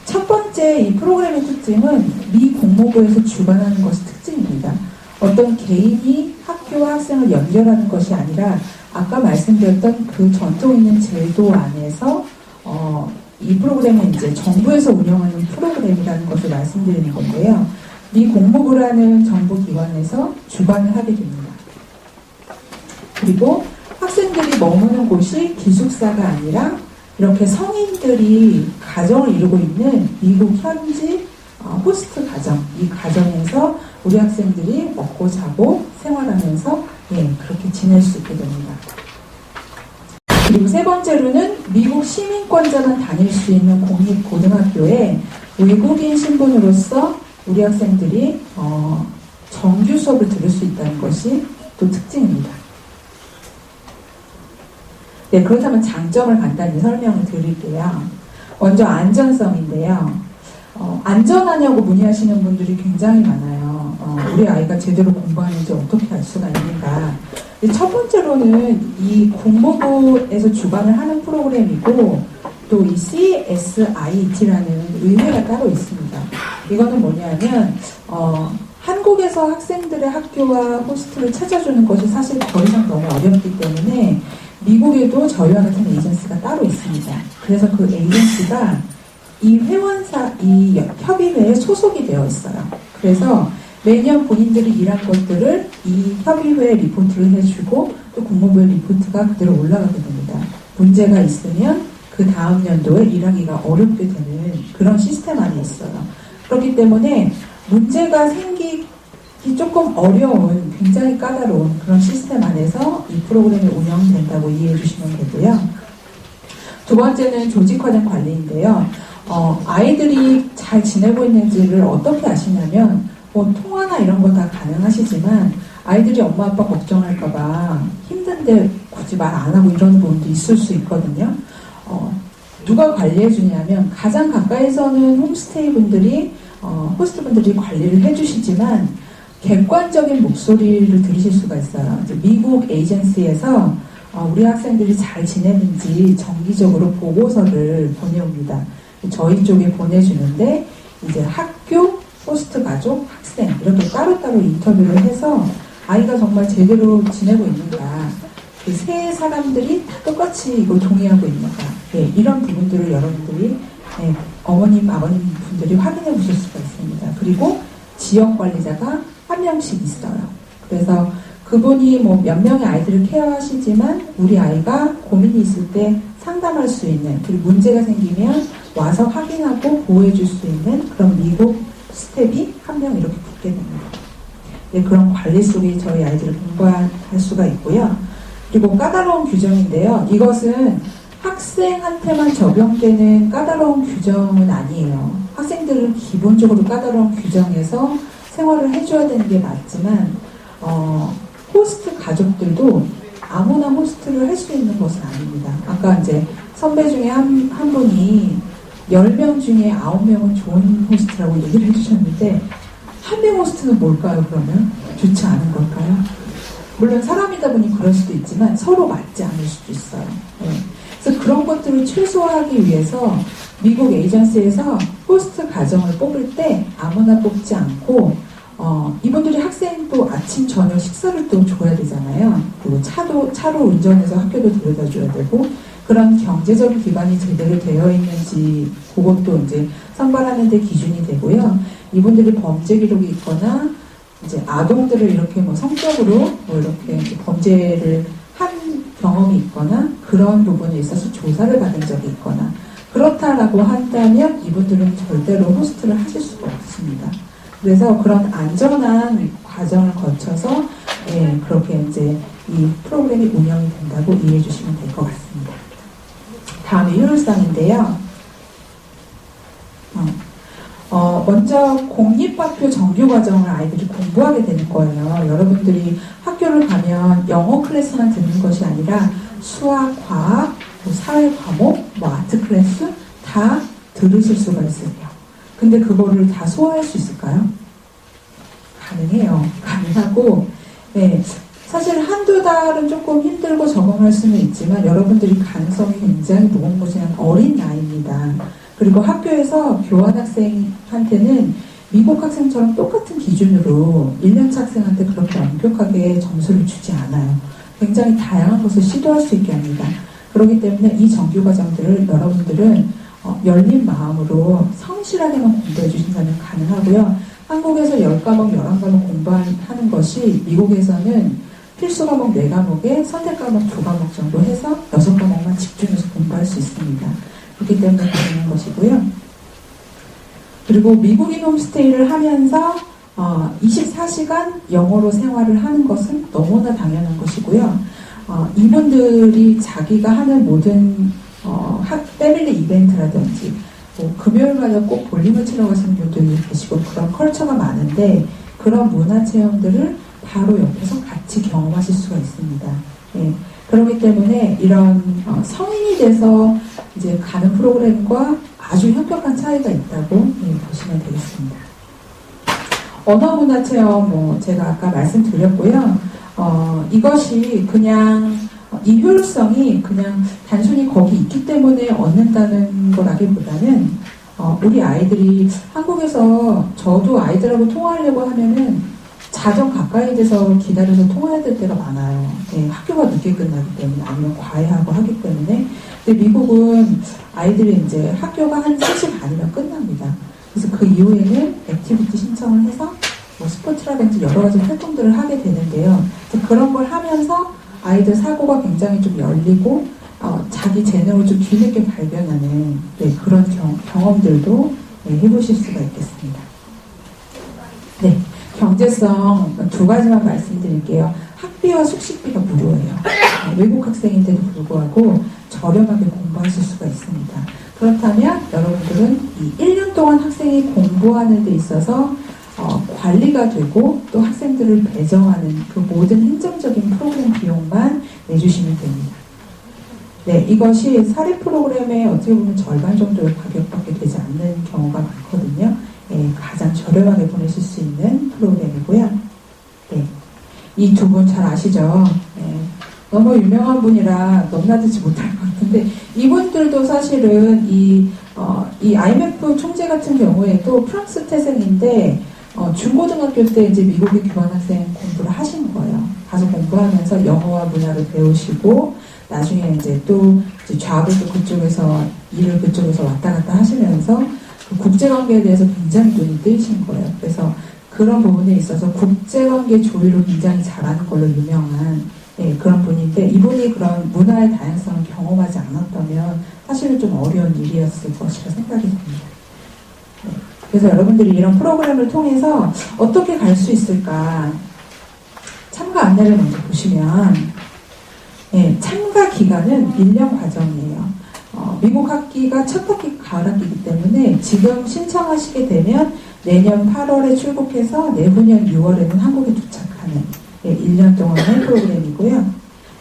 첫 번째 이 프로그램의 특징은 미 국무부에서 주관하는 것이 특징입니다. 어떤 개인이 학교와 학생을 연결하는 것이 아니라 아까 말씀드렸던 그 전통 있는 제도 안에서 이 프로그램은 이제 정부에서 운영하는 프로그램이라는 것을 말씀드리는 건데요. 미 국무부라는 정부기관에서 주관을 하게 됩니다. 그리고 학생들이 머무는 곳이 기숙사가 아니라 이렇게 성인들이 가정을 이루고 있는 미국 현지 호스트 가정, 이 가정에서 우리 학생들이 먹고 자고 생활하면서 그렇게 지낼 수 있게 됩니다. 그리고 세 번째로는 미국 시민권자만 다닐 수 있는 공립고등학교에 외국인 신분으로서 우리 학생들이 정규 수업을 들을 수 있다는 것이 또 특징입니다. 네, 그렇다면 장점을 간단히 설명을 드릴게요. 먼저 안전성인데요. 안전하냐고 문의하시는 분들이 굉장히 많아요. 우리 아이가 제대로 공부하는지 어떻게 알 수가 있는가. 첫 번째로는 이 국무부에서 주관을 하는 프로그램이고 또 이 CSIT라는 의회가 따로 있습니다. 이거는 뭐냐면 한국에서 학생들의 학교와 호스트를 찾아주는 것이 사실 더 이상 너무 어렵기 때문에 미국에도 저희와 같은 에이전시가 따로 있습니다. 그래서 그 에이전시가 이 회원사, 이 협의회에 소속이 되어 있어요. 그래서 매년 본인들이 일한 것들을 이 협의회에 리포트를 해주고 또 국무부의 리포트가 그대로 올라가게 됩니다. 문제가 있으면 그 다음 연도에 일하기가 어렵게 되는 그런 시스템 안에 있어요. 그렇기 때문에 문제가 생기기 조금 어려운 굉장히 까다로운 그런 시스템 안에서 이 프로그램이 운영된다고 이해해 주시면 되고요. 두 번째는 조직화된 관리인데요. 아이들이 잘 지내고 있는지를 어떻게 아시냐면 뭐 통화나 이런 거 다 가능하시지만 아이들이 엄마 아빠 걱정할까봐 힘든데 굳이 말 안 하고 이러는 부분도 있을 수 있거든요. 누가 관리해 주냐면 가장 가까이서는 홈스테이 분들이 호스트 분들이 관리를 해주시지만 객관적인 목소리를 들으실 수가 있어요. 이제 미국 에이전시에서 우리 학생들이 잘 지내는지 정기적으로 보고서를 보내옵니다. 저희 쪽에 보내주는데 이제 학교, 호스트 가족, 학생 이렇게 따로따로 인터뷰를 해서 아이가 정말 제대로 지내고 있는가, 그 세 사람들이 다 똑같이 이걸 동의하고 있는가, 이런 부분들을 여러분들이 어머님, 아버님 분들이 확인해 보실 수가 있습니다. 그리고 지역 관리자가 한 명씩 있어요. 그래서 그분이 뭐 몇 명의 아이들을 케어하시지만 우리 아이가 고민이 있을 때 상담할 수 있는, 그리고 문제가 생기면 와서 확인하고 보호해 줄 수 있는 그런 미국 스텝이 한 명 이렇게 붙게 됩니다. 그런 관리 속에 저희 아이들을 공부할 수가 있고요. 그리고 까다로운 규정인데요. 이것은 학생한테만 적용되는 까다로운 규정은 아니에요. 학생들은 기본적으로 까다로운 규정에서 생활을 해줘야 되는 게 맞지만 호스트 가족들도 아무나 호스트를 할 수 있는 것은 아닙니다. 아까 이제 선배 중에 한 분이 10명 중에 9명은 좋은 호스트라고 얘기를 해주셨는데 한 명 호스트는 뭘까요? 그러면 좋지 않은 걸까요? 물론 사람이다 보니 그럴 수도 있지만 서로 맞지 않을 수도 있어요. 그래서 그런 것들을 최소화하기 위해서 미국 에이전시에서 호스트 가정을 뽑을 때 아무나 뽑지 않고 이분들이 학생도 아침 저녁 식사를 또 줘야 되잖아요. 그리고 차로 운전해서 학교도 데려다 줘야 되고 그런 경제적인 기반이 제대로 되어 있는지 그것도 이제 선발하는 데 기준이 되고요. 이분들이 범죄 기록이 있거나 이제 아동들을 이렇게 뭐 성적으로 뭐 이렇게 이제 범죄를 한 경험이 있거나 그런 부분에 있어서 조사를 받은 적이 있거나 그렇다라고 한다면 이분들은 절대로 호스트를 하실 수가 없습니다. 그래서 그런 안전한 과정을 거쳐서 그렇게 이제 이 프로그램이 운영이 된다고 이해해 주시면 될 것 같습니다. 다음에 효율성인데요. 먼저 공립학교 정규과정을 아이들이 공부하게 되는 거예요. 여러분들이 학교를 가면 영어 클래스만 듣는 것이 아니라 수학, 과학, 사회 과목, 아트 클래스 다 들으실 수가 있어요. 근데 그거를 다 소화할 수 있을까요? 가능해요. 가능하고 사실 한두 달은 조금 힘들고 적응할 수는 있지만 여러분들이 가능성이 굉장히 무궁무진한 어린 나이입니다. 그리고 학교에서 교환학생한테는 미국 학생처럼 똑같은 기준으로 1년차 학생한테 그렇게 엄격하게 점수를 주지 않아요. 굉장히 다양한 것을 시도할 수 있게 합니다. 그렇기 때문에 이 정규과정들을 여러분들은 열린 마음으로 성실하게만 공부해 주신다면 가능하고요. 한국에서 10과목, 11과목 공부하는 것이 미국에서는 필수 과목 4과목에 선택 과목 2과목 정도 해서 6과목만 집중해서 공부할 수 있습니다. 그렇기 때문에 가능한 것이고요. 그리고 미국인 홈스테이를 하면서 24시간 영어로 생활을 하는 것은 너무나 당연한 것이고요. 이분들이 자기가 하는 모든 패밀리 이벤트라든지 금요일마다 꼭 볼링을 치러 가시는 분들이 계시고 그런 컬처가 많은데 그런 문화체험들을 바로 옆에서 같이 경험하실 수가 있습니다. 그렇기 때문에 이런 성인이 돼서 이제 가는 프로그램과 아주 현격한 차이가 있다고 보시면 되겠습니다. 언어문화체험 제가 아까 말씀드렸고요. 이것이 그냥 이 효율성이 그냥 단순히 거기 있기 때문에 얻는다는 거라기보다는 우리 아이들이 한국에서 저도 아이들하고 통화하려고 하면은 자정 가까이 돼서 기다려서 통화해야 될 때가 많아요. 학교가 늦게 끝나기 때문에 아니면 과외하고 하기 때문에. 근데 미국은 아이들이 이제 학교가 한 3시 반이면 끝납니다. 그래서 그 이후에는 액티비티 신청을 해서 스포츠라든지 여러 가지 활동들을 하게 되는데요. 그런 걸 하면서 아이들 사고가 굉장히 좀 열리고 자기 재능을 좀 뒤늦게 발견하는 그런 경험들도 해보실 수가 있겠습니다. 네, 경제성 2가지만 말씀드릴게요. 학비와 숙식비가 무료예요. 외국 학생인데도 불구하고 저렴하게 공부하실 수가 있습니다. 그렇다면 여러분들은 이 1년 동안 학생이 공부하는 데 있어서 관리가 되고 또 학생들을 배정하는 그 모든 행정적인 프로그램 비용만 내주시면 됩니다. 네, 이것이 사립 프로그램의 어떻게 보면 절반 정도의 가격밖에 되지 않는 경우가 많거든요. 네, 가장 저렴하게 보내실 수 있는 프로그램이고요. 네, 이 두 분 잘 아시죠? 네, 너무 유명한 분이라 넘나들지 못할 것 같은데 이분들도 사실은 이 IMF 총재 같은 경우에도 프랑스 태생인데 중고등학교 때 이제 미국에 교환학생 공부를 하신 거예요. 가서 공부하면서 영어와 문화를 배우시고 나중에 이제 또 이제 잡을 또 그쪽에서 일을 그쪽에서 왔다 갔다 하시면서 그 국제관계에 대해서 굉장히 눈이 뜨이신 거예요. 그래서 그런 부분에 있어서 국제관계 조율을 굉장히 잘하는 걸로 유명한 그런 분인데 이분이 그런 문화의 다양성을 경험하지 않았다면 사실은 좀 어려운 일이었을 것이라 생각이 듭니다. 그래서 여러분들이 이런 프로그램을 통해서 어떻게 갈 수 있을까? 참가 안내를 먼저 보시면 참가 기간은 1년 과정이에요. 미국 학기가 첫 학기 가을 학기이기 때문에 지금 신청하시게 되면 내년 8월에 출국해서 내후년 6월에는 한국에 도착하는 1년 동안의 프로그램이고요.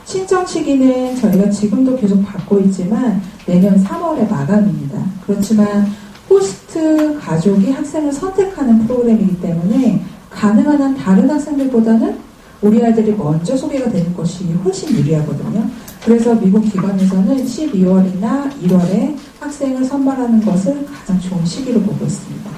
신청 시기는 저희가 지금도 계속 받고 있지만 내년 3월에 마감입니다. 그렇지만 호스트 가족이 학생을 선택하는 프로그램이기 때문에 가능한 한 다른 학생들보다는 우리 아이들이 먼저 소개가 되는 것이 훨씬 유리하거든요. 그래서 미국 기관에서는 12월이나 1월에 학생을 선발하는 것을 가장 좋은 시기로 보고 있습니다.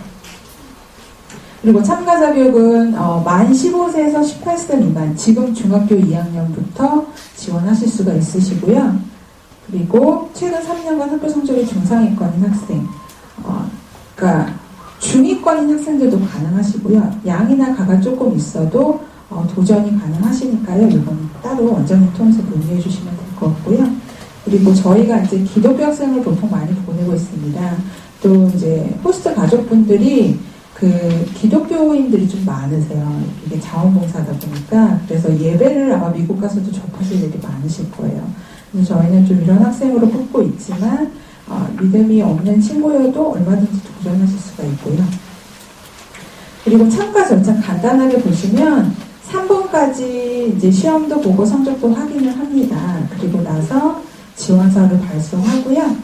그리고 참가 자격은 만 15세에서 18세 미만, 지금 중학교 2학년부터 지원하실 수가 있으시고요. 그리고 최근 3년간 학교 성적이 중상위권인 학생, 그러니까 중위권인 학생들도 가능하시고요. 양이나 가가 조금 있어도 도전이 가능하시니까요. 이건 따로 원장님 통해서 문의해 주시면 될 것 같고요. 그리고 저희가 이제 기독교 학생을 보통 많이 보내고 있습니다. 또 이제 호스트 가족분들이 그 기독교인들이 좀 많으세요. 이게 자원봉사다 보니까. 그래서 예배를 아마 미국 가서도 접하실 일이 많으실 거예요. 그래서 저희는 좀 이런 학생으로 뽑고 있지만 믿음이 없는 친구여도 얼마든지 도전하실 수가 있고요. 그리고 참가 절차 간단하게 보시면 3번까지 이제 시험도 보고 성적도 확인을 합니다. 그리고 나서 지원서를 발송하고요.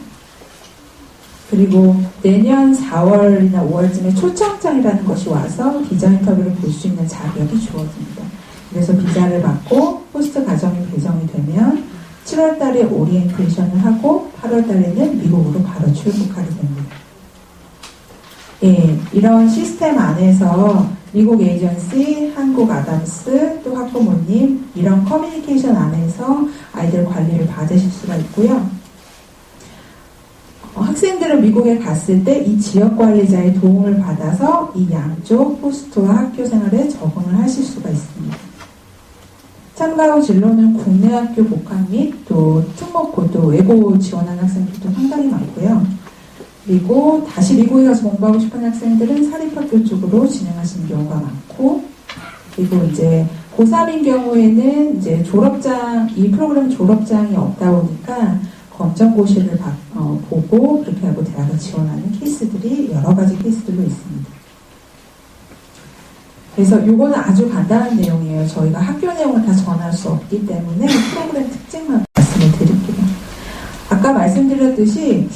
그리고 내년 4월이나 5월쯤에 초청장이라는 것이 와서 비자 인터뷰를 볼 수 있는 자격이 주어집니다. 그래서 비자를 받고 호스트 가정이 배정이 되면 7월 달에 오리엔테이션을 하고 8월 달에는 미국으로 바로 출국하게 됩니다. 이런 시스템 안에서 미국 에이전시, 한국 아담스, 또 학부모님 이런 커뮤니케이션 안에서 아이들 관리를 받으실 수가 있고요. 학생들은 미국에 갔을 때 이 지역 관리자의 도움을 받아서 이 양쪽 호스트와 학교 생활에 적응을 하실 수가 있습니다. 참가 후 진로는 국내 학교 복학 및 또 특목고 또 외고 지원하는 학생들도 상당히 많고요. 그리고 다시 미국에 가서 공부하고 싶은 학생들은 사립학교 쪽으로 진행하시는 경우가 많고, 그리고 이제 고3인 경우에는 이제 이 프로그램 졸업장이 없다 보니까 검정고시를 보고 그렇게 하고 대학을 지원하는 케이스들이 여러 가지 케이스들로 있습니다. 그래서 이거는 아주 간단한 내용이에요. 저희가 학교 내용을 다 전할 수 없기 때문에 프로그램 특징만 말씀을 드릴게요. 아까 말씀드렸듯이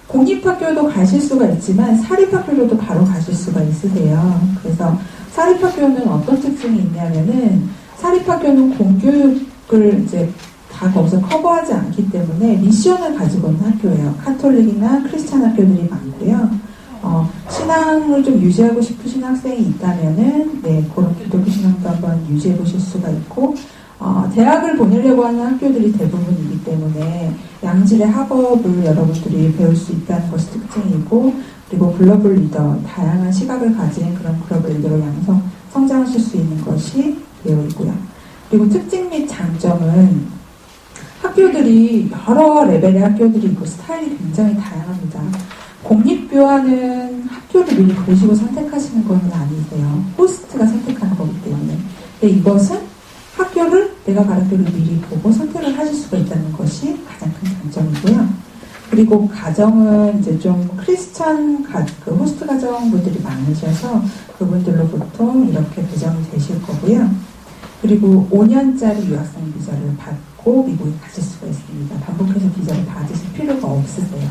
공립학교도 가실 수가 있지만 사립학교로도 바로 가실 수가 있으세요. 그래서 사립학교는 어떤 특징이 있냐면은 사립학교는 공교육을 이제 다 거기서 커버하지 않기 때문에 미션을 가지고 있는 학교예요. 카톨릭이나 크리스찬 학교들이 많고요. 신앙을 좀 유지하고 싶으신 학생이 있다면은 그런 기독교 신앙도 한번 유지해 보실 수가 있고, 대학을 보내려고 하는 학교들이 대부분이기 때문에 양질의 학업을 여러분들이 배울 수 있다는 것이 특징이고, 그리고 글로벌 리더, 다양한 시각을 가진 그런 글로벌 리더로 성장하실 수 있는 것이 되어 있고요. 그리고 특징 및 장점은 학교들이 여러 레벨의 학교들이 있고 스타일이 굉장히 다양합니다. 공립교환은 학교를 미리 보시고 선택하시는 건 아니세요. 호스트가 선택하는 거기 때문에. 근데 이것은 학교를 내가 가는 학교를 미리 보고 선택을 하실 수가 있다는 것이 가장 큰 장점이고요. 그리고 가정은 이제 좀 크리스천 그 호스트 가정분들이 많으셔서 그분들로 보통 이렇게 배정이 되실 거고요. 그리고 5년짜리 유학생 비자를 받고 미국에 가실 수가 있습니다. 반복해서 비자를 받으실 필요가 없으세요.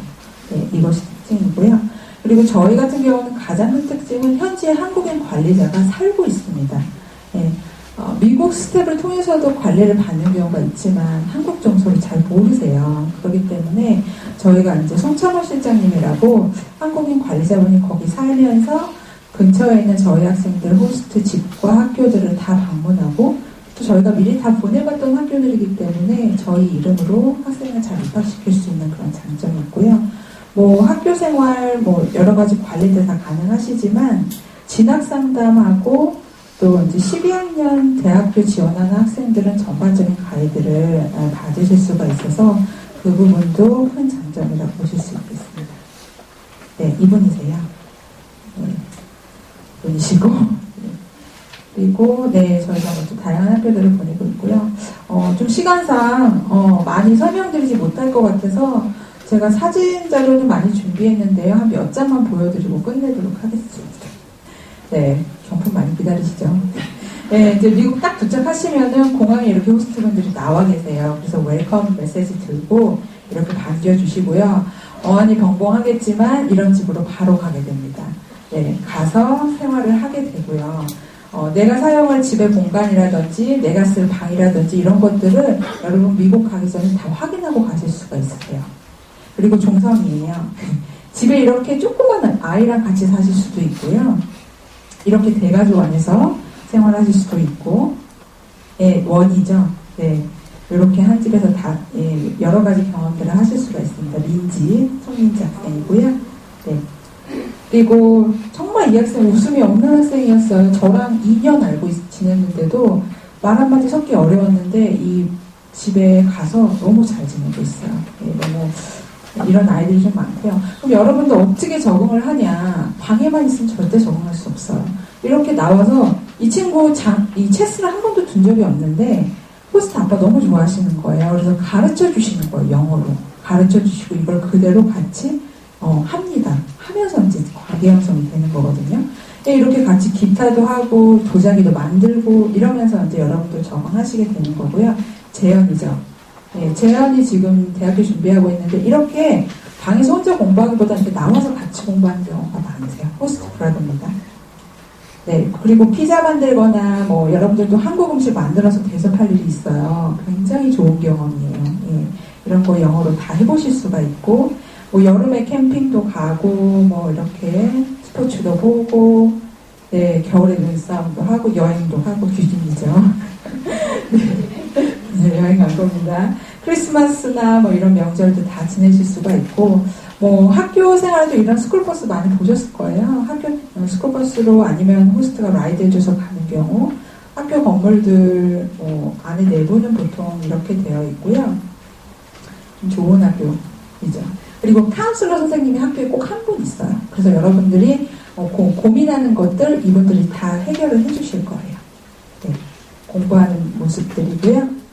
네, 이것이 특징이고요. 그리고 저희 같은 경우는 가장 큰 특징은 현지에 한국인 관리자가 살고 있습니다. 네, 미국 스텝을 통해서도 관리를 받는 경우가 있지만 한국 정서를 잘 모르세요. 그렇기 때문에 저희가 이제 송창호 실장님이라고 한국인 관리자분이 거기 살면서 근처에 있는 저희 학생들 호스트 집과 학교들을 다 방문하고 또 저희가 미리 다 보내봤던 학교들이기 때문에 저희 이름으로 학생을 잘 입학시킬 수 있는 그런 장점이 있고요. 뭐 학교 생활 뭐 여러 가지 관리들 다 가능하시지만 진학 상담하고 또 이제 12학년 대학교 지원하는 학생들은 전반적인 가이드를 받으실 수가 있어서 그 부분도 큰 장점이라고 보실 수 있겠습니다. 네, 이분이세요. 네, 이분이시고 그리고 네, 저희가 또 다양한 학교들을 보내고 있고요. 좀 시간상 많이 설명드리지 못할 것 같아서 제가 사진 자료를 많이 준비했는데요. 한 몇 장만 보여드리고 끝내도록 하겠습니다. 네, 경품 많이 기다리시죠? 네, 이제 미국 딱 도착하시면은 공항에 이렇게 호스트분들이 나와 계세요. 그래서 웰컴 메시지 들고 이렇게 반겨주시고요. 어안이 벙벙하겠지만 이런 집으로 바로 가게 됩니다. 네, 가서 생활을 하게 되고요. 내가 사용할 집의 공간이라든지 내가 쓸 방이라든지 이런 것들을 여러분 미국 가기 전에 다 확인하고 가실 수가 있으세요. 그리고 종성이에요. 집에 이렇게 조그만 아이랑 같이 사실 수도 있고요. 이렇게 대가족 안에서 생활하실 수도 있고, 예, 원이죠. 네, 이렇게 한 집에서 다 여러 가지 경험들을 하실 수가 있습니다. 민지, 송민지 학생이고요. 네. 그리고 정말 이 학생 웃음이 없는 학생이었어요. 저랑 2년 알고 지냈는데도 말 한마디 섞기 어려웠는데 이 집에 가서 너무 잘 지내고 있어요. 네, 너무 이런 아이들이 좀 많고요. 그럼 여러분도 어떻게 적응을 하냐? 방에만 있으면 절대 적응할 수 없어요. 이렇게 나와서 이 친구 이 체스를 한 번도 둔 적이 없는데 호스트 아빠 너무 좋아하시는 거예요. 그래서 가르쳐 주시는 거예요. 영어로 가르쳐 주시고 이걸 그대로 같이 합니다. 하면서 이제 관계 형성이 되는 거거든요. 이렇게 같이 기타도 하고 도자기도 만들고 이러면서 이제 여러분들 적응하시게 되는 거고요. 재현이죠. 네, 재현이 지금 대학교 준비하고 있는데 이렇게 방에서 혼자 공부하기보다 이렇게 나와서 같이 공부하는 경우가 많으세요. 호스트 브라더입니다. 네, 그리고 피자 만들거나 뭐 여러분들도 한국 음식 만들어서 대접할 일이 있어요. 굉장히 좋은 경험이에요. 예, 이런 거 영어로 다 해보실 수가 있고 뭐 여름에 캠핑도 가고 뭐 이렇게 스포츠도 보고 네, 겨울에 눈싸움도 하고 여행도 하고 귀중이죠. 네, 여행 갈 겁니다. 크리스마스나 뭐 이런 명절도 다 지내실 수가 있고 뭐 학교 생활도 이런 스쿨버스 많이 보셨을 거예요. 학교 스쿨버스로 아니면 호스트가 라이드 해줘서 가는 경우 학교 건물들 안에 내부는 보통 이렇게 되어 있고요. 좀 좋은 학교이죠. 그리고 카운슬러 선생님이 학교에 꼭 한 분 있어요. 그래서 여러분들이 고민하는 것들 이분들이 다 해결을 해주실 거예요. 네, 공부하는 모습들이고요.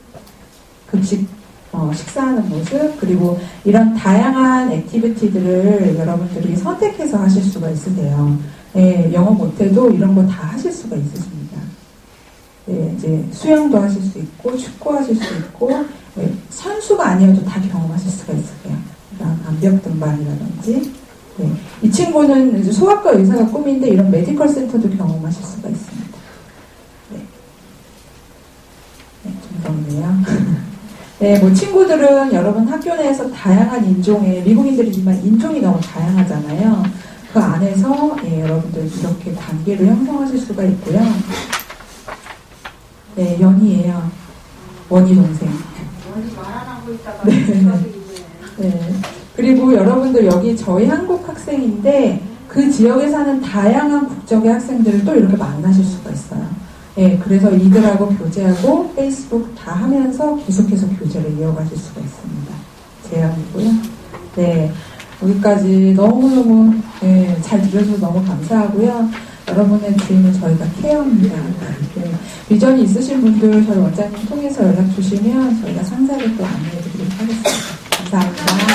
식사하는 모습, 그리고 이런 다양한 액티비티들을 여러분들이 선택해서 하실 수가 있으세요. 네, 영어 못해도 이런 거 다 하실 수가 있으십니다. 네, 이제 수영도 하실 수 있고, 축구 하실 수 있고, 네, 선수가 아니어도 다 경험하실 수가 있으세요. 암벽 등반이라든지. 네, 이 친구는 이제 소아과 의사가 꿈인데 이런 메디컬 센터도 경험하실 수가 있습니다. 네, 네, 정답이네요. 네, 뭐 친구들은 여러분 학교 내에서 다양한 인종의 미국인들이지만 인종이 너무 다양하잖아요. 그 안에서 여러분들 이렇게 관계를 형성하실 수가 있고요. 네, 연희예요. 원희 동생. 원희 말 안 하고 있다가 네. 그리고 여러분들 여기 저희 한국 학생인데 그 지역에 사는 다양한 국적의 학생들을 또 이렇게 만나실 수가 있어요. 네, 그래서 이들하고 교제하고 페이스북 다 하면서 계속해서 교제를 이어가실 수가 있습니다. 제안이고요. 네, 여기까지 너무너무 잘 들어줘서 너무 감사하고요. 여러분의 드림은 저희가 케어합니다. 네, 비전이 있으신 분들 저희 원장님 통해서 연락 주시면 저희가 상세하게 또 안내해드리도록 하겠습니다. 감사합니다.